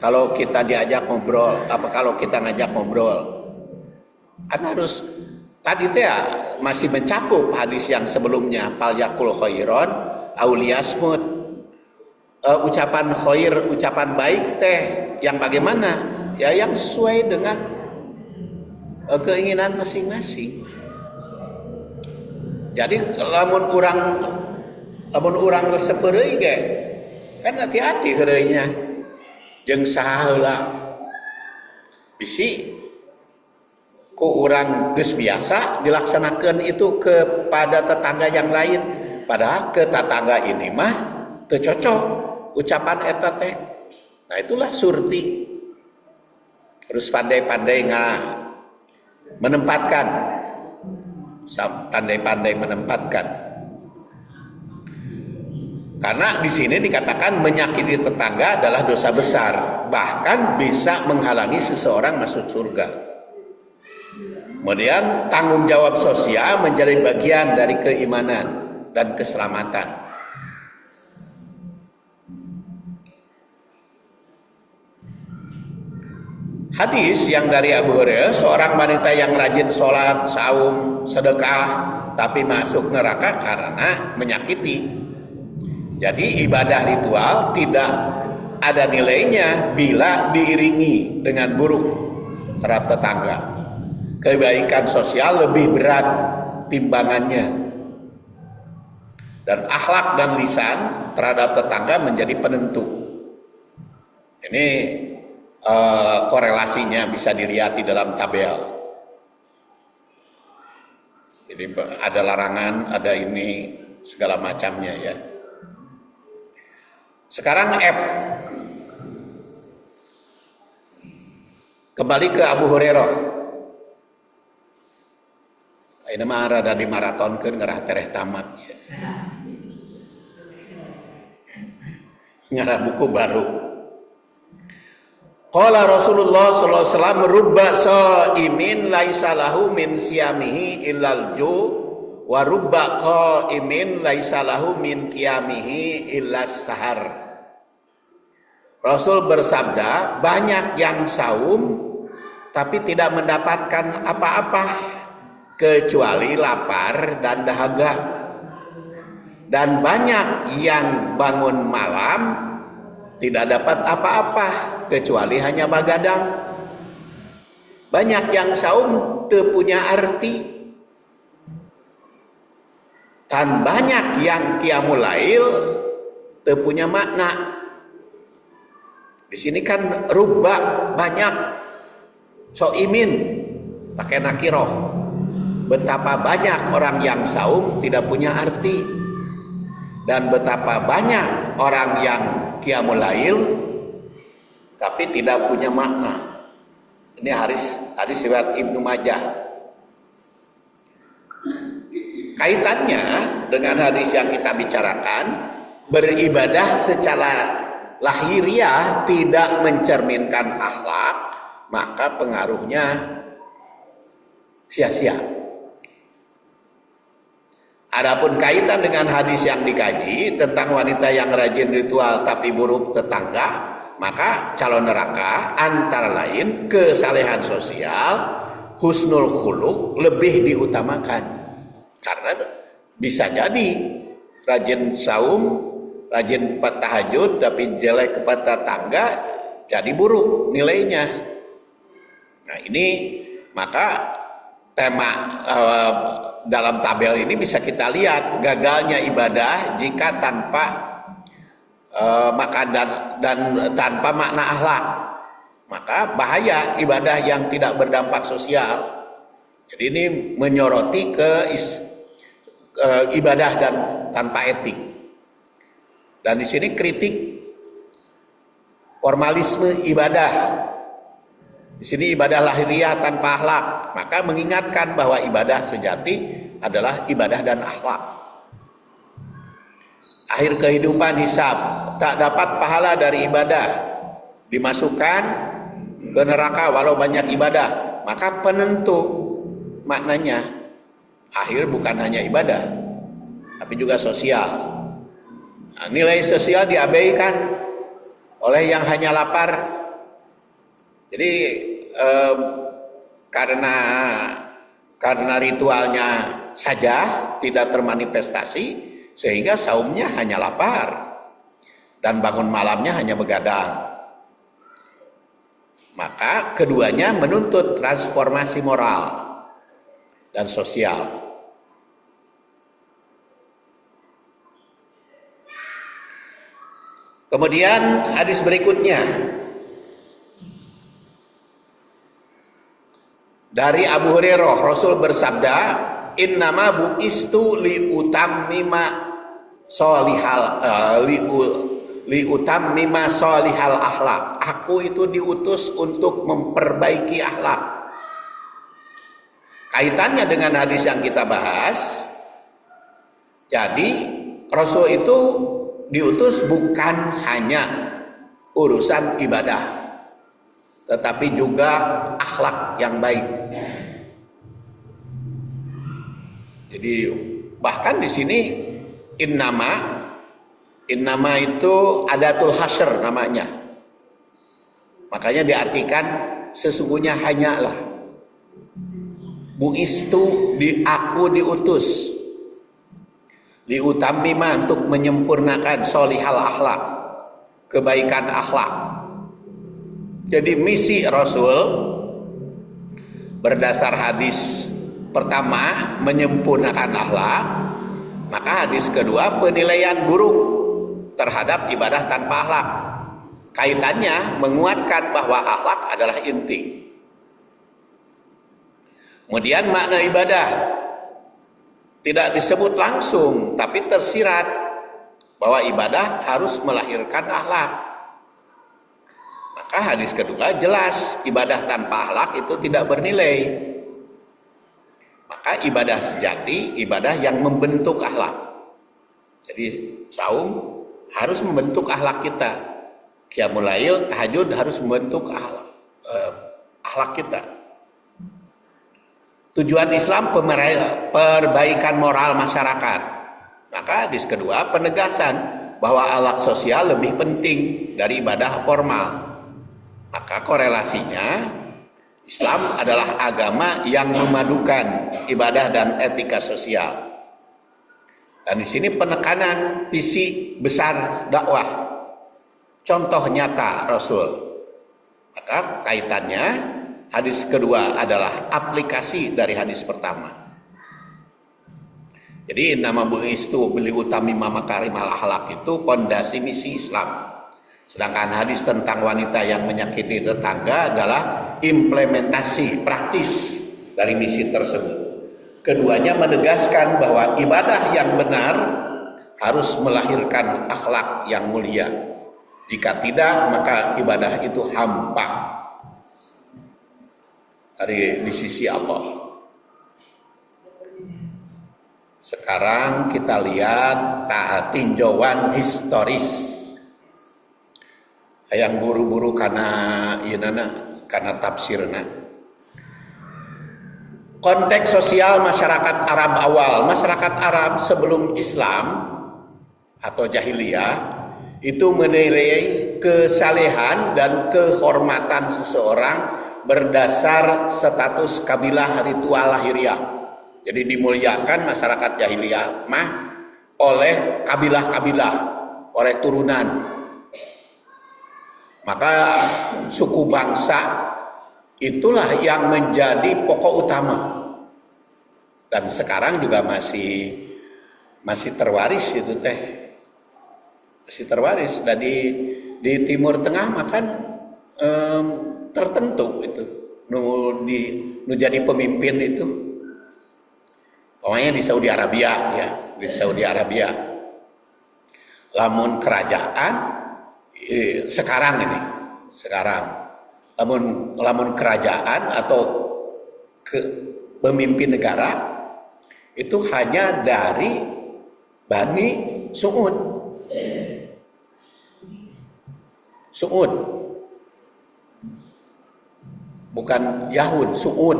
S1: Kalau kita diajak ngobrol, kalau kita ngajak ngobrol, kan harus tadi teh masih mencakup hadis yang sebelumnya, fal yakul khairon auliyasmut. Ucapan khair, ucapan baik teh yang bagaimana? Ya yang sesuai dengan keinginan masing-masing. Jadi lamun urang resep heureuy ge, kan hati-hati heureuy-nya. Jeung saha heula bisi ku urang geus biasa dilaksanakeun itu kepada tetangga yang lain, padahal ke tetangga ini mah teu cocok ucapan eta teh. Nah itulah surti. Terus pandai-pandai menempatkan, pandai-pandai menempatkan. Karena di sini dikatakan menyakiti tetangga adalah dosa besar, bahkan bisa menghalangi seseorang masuk surga. Kemudian tanggung jawab sosial menjadi bagian dari keimanan dan keselamatan. Hadis yang dari Abu Hurairah, seorang wanita yang rajin sholat, saum, sedekah, tapi masuk neraka karena menyakiti. Jadi ibadah ritual tidak ada nilainya bila diiringi dengan buruk terhadap tetangga. Kebaikan sosial lebih berat timbangannya. Dan akhlak dan lisan terhadap tetangga menjadi penentu. Ini korelasinya bisa dilihat di dalam tabel. Jadi ada larangan, ada ini segala macamnya ya. Sekarang F. Kembali ke Abu Hurairah. Ini mah rada di maratonkeun ngarah tereh tamat. Ngarah buku baru. Qala Rasulullah sallallahu alaihi wasallam rubba shaimin laisa lahu min siyamihi illal ju' wa rubba qaimin laisa lahu min qiyamihi illas sahar. Rasul bersabda, banyak yang saum tapi tidak mendapatkan apa-apa kecuali lapar dan dahaga. Dan banyak yang bangun malam tidak dapat apa-apa kecuali hanya bagadang. Banyak yang saum teu punya arti. Dan banyak yang qiyamul lail teu punya makna. Di sini kan rubba banyak, soimin pakai nakiroh. Betapa banyak orang yang saum tidak punya arti, dan betapa banyak orang yang qiyamul lail tapi tidak punya makna. Ini hadis riwayat Ibnu Majah. Kaitannya dengan hadis yang kita bicarakan, beribadah secara lahiriah tidak mencerminkan akhlak, maka pengaruhnya sia-sia. Adapun kaitan dengan hadis yang dikaji tentang wanita yang rajin ritual tapi buruk tetangga, maka calon neraka antara lain kesalehan sosial, husnul khuluq lebih diutamakan. Karena Bisa jadi rajin saum, rajin tahajud, tapi jelek kepada tetangga, jadi buruk nilainya. Nah ini maka tema dalam tabel ini bisa kita lihat gagalnya ibadah jika tanpa makan dan tanpa makna akhlak. Maka bahaya ibadah yang tidak berdampak sosial. Jadi ini menyoroti ke ibadah dan tanpa etik. Dan di sini kritik formalisme ibadah. Di sini ibadah lahiriah tanpa akhlak. Maka mengingatkan bahwa ibadah sejati adalah ibadah dan akhlak. Akhir kehidupan hisab, tak dapat pahala dari ibadah, dimasukkan ke neraka walau banyak ibadah. Maka penentu maknanya akhir bukan hanya ibadah, tapi juga sosial. Nah, nilai sosial diabaikan oleh yang hanya lapar. Jadi karena ritualnya saja tidak termanifestasi, sehingga saumnya hanya lapar dan bangun malamnya hanya begadang. Maka keduanya menuntut transformasi moral dan sosial. Kemudian hadis berikutnya dari Abu Hurairah, Rasul bersabda, "Innama bu'istu liutammima solihal akhlak." Aku itu diutus untuk memperbaiki akhlak. Kaitannya dengan hadis yang kita bahas, jadi Rasul itu diutus bukan hanya urusan ibadah, tetapi juga akhlak yang baik. Jadi bahkan di sini innama itu adatul hasr namanya. Makanya diartikan sesungguhnya hanyalah. Bu'istu, aku diutus liutammima, untuk menyempurnakan solihal akhlak, kebaikan akhlak. Jadi misi Rasul berdasar hadis pertama menyempurnakan akhlak, maka hadis kedua penilaian buruk terhadap ibadah tanpa akhlak. Kaitannya menguatkan bahwa akhlak adalah inti. Kemudian makna ibadah tidak disebut langsung, tapi tersirat bahwa ibadah harus melahirkan akhlak. Maka hadis kedua jelas ibadah tanpa akhlak itu tidak bernilai. Maka ibadah sejati, ibadah yang membentuk akhlak. Jadi saum harus membentuk akhlak kita. Qiyamul lail, tahajud harus membentuk akhlak kita. Tujuan Islam perbaikan moral masyarakat. Maka hadis kedua penegasan bahwa akhlak sosial lebih penting dari ibadah formal. Maka korelasinya Islam adalah agama yang memadukan ibadah dan etika sosial. Dan di sini penekanan visi besar dakwah. Contoh nyata Rasul. Maka kaitannya hadis kedua adalah aplikasi dari hadis pertama. Jadi nama bu'istu liutammima makarimal akhlak itu pondasi misi Islam. Sedangkan hadis tentang wanita yang menyakiti tetangga adalah implementasi praktis dari misi tersebut. Keduanya menegaskan bahwa ibadah yang benar harus melahirkan akhlak yang mulia. Jika tidak, maka ibadah itu hampa di sisi Allah. Sekarang kita lihat tinjauan historis. Yang buru-buru karena tafsirna. Konteks sosial masyarakat Arab awal. Masyarakat Arab sebelum Islam atau jahiliyah itu menilai kesalehan dan kehormatan seseorang berdasar status kabilah ritual lahiriah. Jadi dimuliakan masyarakat jahiliyah mah oleh kabilah-kabilah, oleh turunan. Maka suku bangsa itulah yang menjadi pokok utama. Dan sekarang juga masih terwaris itu teh. Masih terwaris. Dan di Timur Tengah makan tertentu itu. Nu jadi pemimpin itu. Pokoknya di Saudi Arabia ya, di Saudi Arabia. Lamun kerajaan sekarang lamun kerajaan atau pemimpin negara itu hanya dari Bani Su'ud. Bukan Yahud, Suudi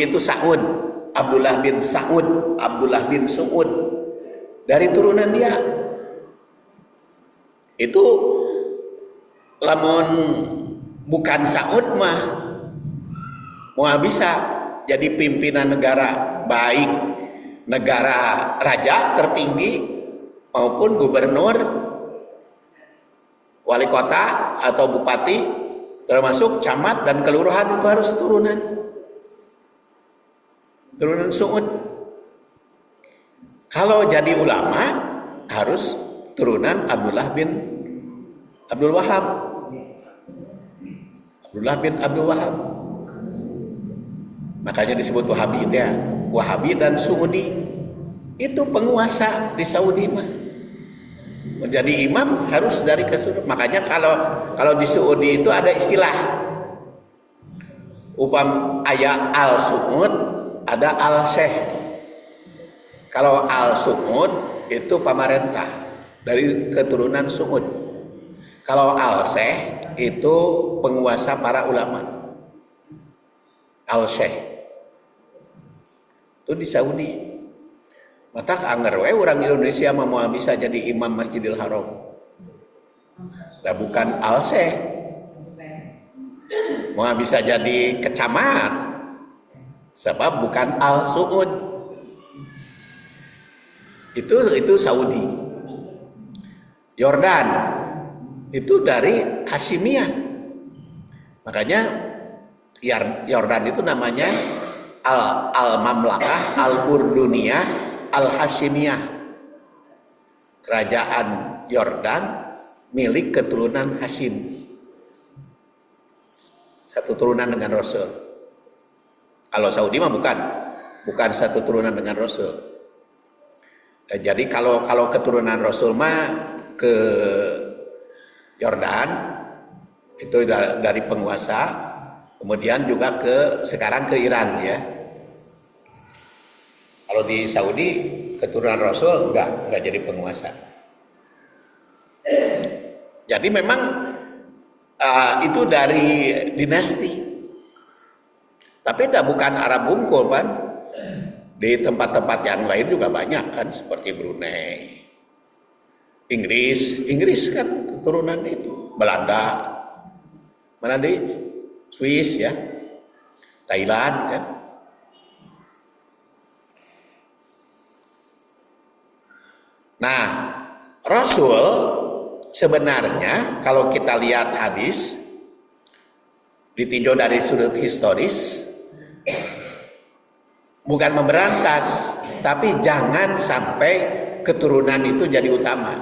S1: itu Sa'ud, Abdullah bin Su'ud dari turunan dia. Itu lamun bukan Sa'ud mah mau bisa jadi pimpinan negara, baik negara raja tertinggi maupun gubernur, wali kota atau bupati, termasuk camat dan kelurahan itu harus turunan Su'ud. Kalau jadi ulama harus turunan Abdullah bin Abdul Wahab. Makanya disebut Wahabi itu ya. Wahabi dan Suudi itu penguasa di Saudi mah. Menjadi imam harus dari kesuruh. Makanya kalau di Saudi itu ada istilah ayat al-Su'ud, ada al-Syekh. Kalau al-Su'ud itu pemerintah dari keturunan Su'ud. Kalau al-Syekh itu penguasa para ulama. Al-Syekh itu di Saudi. Mata anggar we orang Indonesia mau bisa jadi imam Masjidil Haram. Nah, bukan al-Syekh. Mau bisa jadi kecamat. Sebab bukan al-Su'ud. Itu Saudi. Yordan itu dari Hasyimiyah. Makanya Yordan itu namanya Al-Mamlakah Al-Urduniyah Al-Hasyimiyah. Kerajaan Yordan milik keturunan Hashim. Satu turunan dengan Rasul. Kalau Saudi mah bukan satu turunan dengan Rasul. Jadi kalau keturunan Rasul mah ke Yordan itu dari penguasa, kemudian juga sekarang ke Iran ya. Kalau di Saudi keturunan Rasul enggak jadi penguasa. Jadi memang itu dari dinasti. Tapi bukan Arab Bungkul kan. Di tempat-tempat yang lain juga banyak kan, seperti Brunei, Inggris kan keturunan itu, Belanda, mana di Swiss ya, Thailand kan. Nah, Rasul sebenarnya kalau kita lihat hadis ditinjau dari sudut historis, bukan memberantas, tapi jangan sampai keturunan itu jadi utama.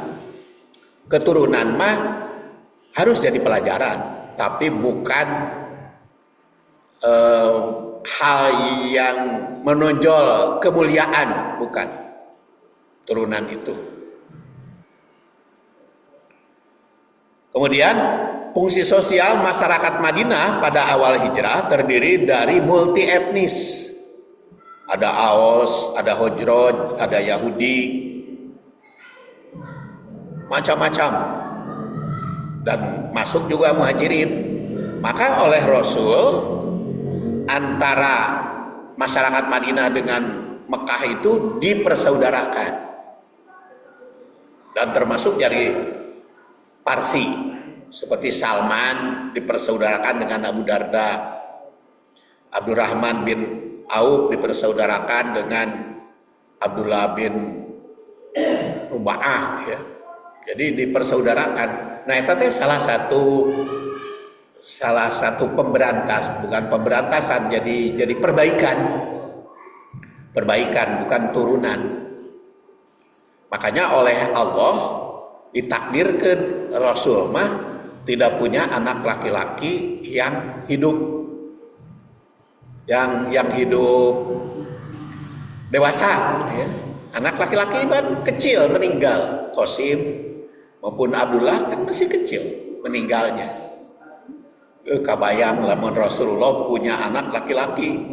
S1: Keturunan mah harus jadi pelajaran, tapi bukan hal yang menonjol kemuliaan, bukan turunan itu. Kemudian fungsi sosial masyarakat Madinah pada awal hijrah terdiri dari multi etnis. Ada Aos, ada Hojroj, ada Yahudi, macam-macam. Dan masuk juga Muhajirin. Maka oleh Rasul, antara masyarakat Madinah dengan Mekah itu dipersaudarakan. Dan termasuk dari Parsi, seperti Salman dipersaudarakan dengan Abu Darda, Abdurrahman bin Auf dipersaudarakan dengan Abdullah bin Ruba'ah ya. Jadi dipersaudarakan. Nah, itu teh salah satu bukan pemberantasan, jadi perbaikan. Perbaikan bukan turunan. Makanya oleh Allah ditakdirkan Rasul mah tidak punya anak laki-laki yang hidup yang hidup dewasa ya. Anak laki-laki kan kecil meninggal. Qasim maupun Abdullah kan masih kecil meninggalnya. Kabayang lamun Rasulullah punya anak laki-laki,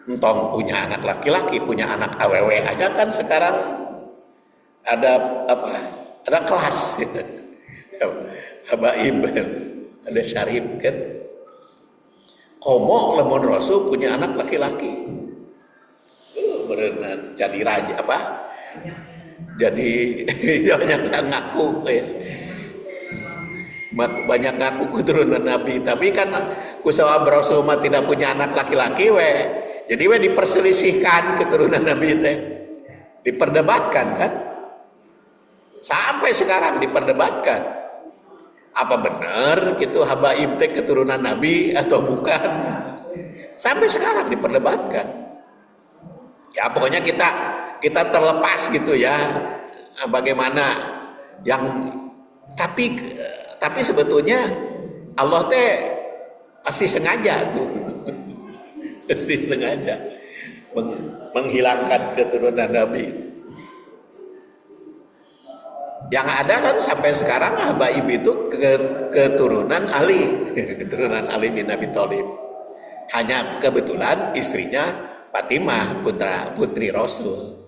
S1: entong punya anak laki-laki, punya anak awewe aja kan sekarang ada apa? Ada kelas, habaib, ada syarif kan. Komo lamun Rasul punya anak laki-laki, berenang jadi raja apa? Jadi banyak yang ngaku ya. Banyak ngaku keturunan Nabi, tapi kan kusawab Rasul mah tidak punya anak laki-laki jadi diperselisihkan keturunan Nabi teh, diperdebatkan kan, sampai sekarang diperdebatkan apa benar gitu habaib teh keturunan Nabi atau bukan, sampai sekarang diperdebatkan. Ya pokoknya kita terlepas gitu ya, bagaimana yang tapi sebetulnya Allah teh pasti sengaja tuh pasti sengaja menghilangkan keturunan Nabi. Yang ada kan sampai sekarang habaib itu keturunan Ali keturunan Ali bin Abi Thalib. Hanya kebetulan istrinya Fatimah putri Rasul.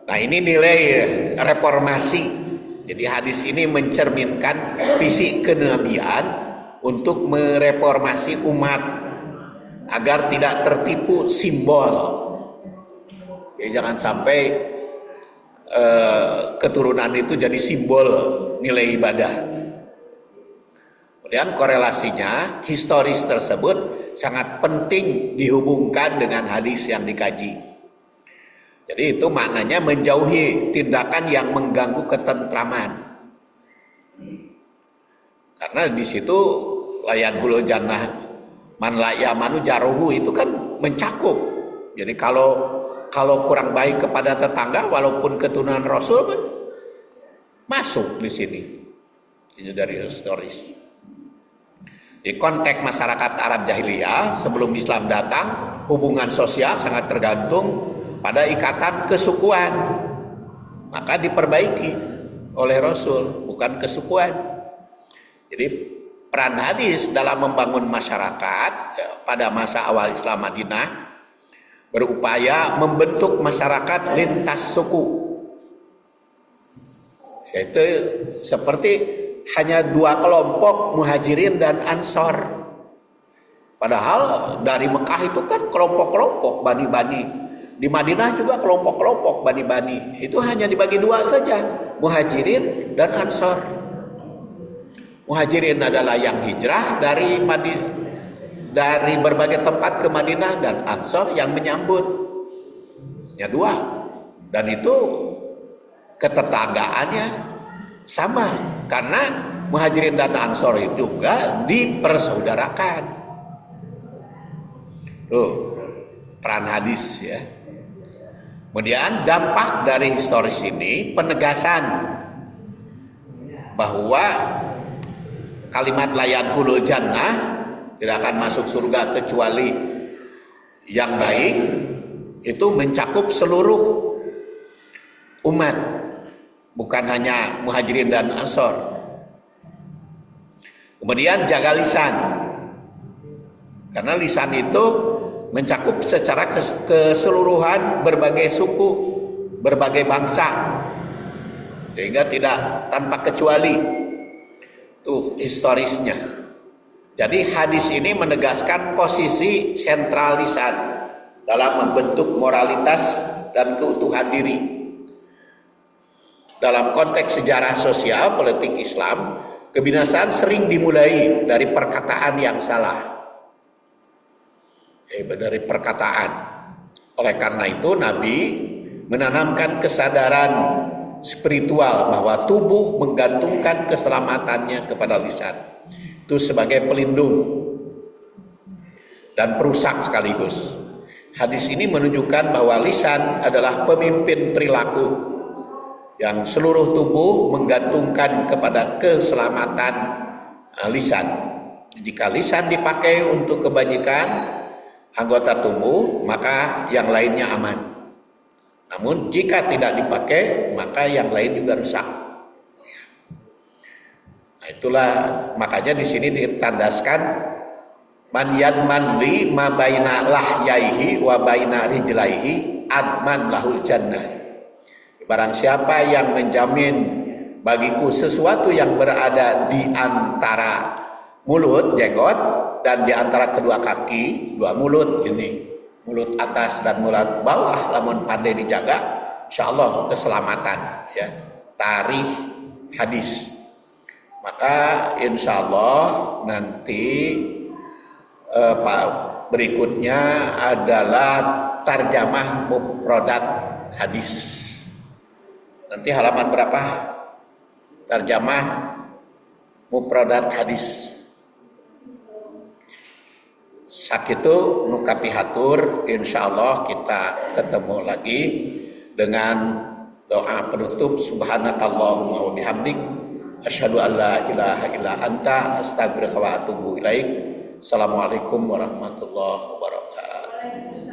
S1: Nah ini nilai reformasi. Jadi hadis ini mencerminkan visi kenabian untuk mereformasi umat agar tidak tertipu simbol. Ya, jangan sampai keturunan itu jadi simbol nilai ibadah. Kemudian korelasinya historis tersebut sangat penting dihubungkan dengan hadis yang dikaji. Jadi itu maknanya menjauhi tindakan yang mengganggu ketentraman. Karena di situ layadkhulul jannah man la ya'manu jaruhu itu kan mencakup. Jadi kalau kurang baik kepada tetangga walaupun keturunan Rasul kan masuk di sini. Ini dari historis. Di konteks masyarakat Arab jahiliyah sebelum Islam datang, hubungan sosial sangat tergantung pada ikatan kesukuan, maka diperbaiki oleh Rasul, bukan kesukuan. Jadi peran hadis dalam membangun masyarakat pada masa awal Islam Madinah berupaya membentuk masyarakat lintas suku, yaitu seperti hanya dua kelompok Muhajirin dan Ansor. Padahal dari Mekah itu kan kelompok-kelompok bani-bani. Di Madinah juga kelompok-kelompok bani-bani. Itu hanya dibagi dua saja, Muhajirin dan Ansor. Muhajirin adalah yang hijrah dari berbagai tempat ke Madinah, dan Ansor yang menyambut. Ya dua. Dan itu ketetanggaannya sama, karena Muhajirin dan Ansor itu juga dipersaudarakan. Tuh, peran hadis ya. Kemudian dampak dari historis ini penegasan bahwa kalimat la yadkhulul jannah, tidak akan masuk surga kecuali yang baik, itu mencakup seluruh umat, bukan hanya Muhajirin dan Ansor. Kemudian jaga lisan, karena lisan itu mencakup secara keseluruhan berbagai suku, berbagai bangsa, sehingga tidak tanpa kecuali. Tuh historisnya. Jadi hadis ini menegaskan posisi sentral lisan dalam membentuk moralitas dan keutuhan diri. Dalam konteks sejarah sosial politik Islam, Kebinasaan sering dimulai dari perkataan yang salah. Dari perkataan. Oleh karena itu Nabi menanamkan kesadaran spiritual bahwa tubuh menggantungkan keselamatannya kepada lisan. Itu sebagai pelindung dan perusak sekaligus. Hadis ini menunjukkan bahwa lisan adalah pemimpin perilaku yang seluruh tubuh menggantungkan kepada keselamatan lisan. Jika lisan dipakai untuk kebajikan anggota tubuh, maka yang lainnya aman. Namun jika tidak dipakai, maka yang lain juga rusak. Nah, itulah makanya di sini ditandaskan man yadman li ma baina lahyaihi wa baina rijlaihi adman lahul jannah. Barang siapa yang menjamin bagiku sesuatu yang berada di antara mulut, jenggot, dan di antara kedua kaki, dua mulut ini, mulut atas dan mulut bawah, lamun pandai dijaga, insya Allah keselamatan. Ya, tarikh hadis. Maka insya Allah nanti berikutnya adalah tarjamah mufradat hadis. Nanti halaman berapa? Tarjamah mufradat hadis. Sakitu nukapi hatur, insyaallah kita ketemu lagi dengan doa penutup. Subhanakallahumma wa bihamdik asyhadu an la ilaha illa anta astaghfiruka wa atubu ilaik. Assalamualaikum warahmatullahi wabarakatuh.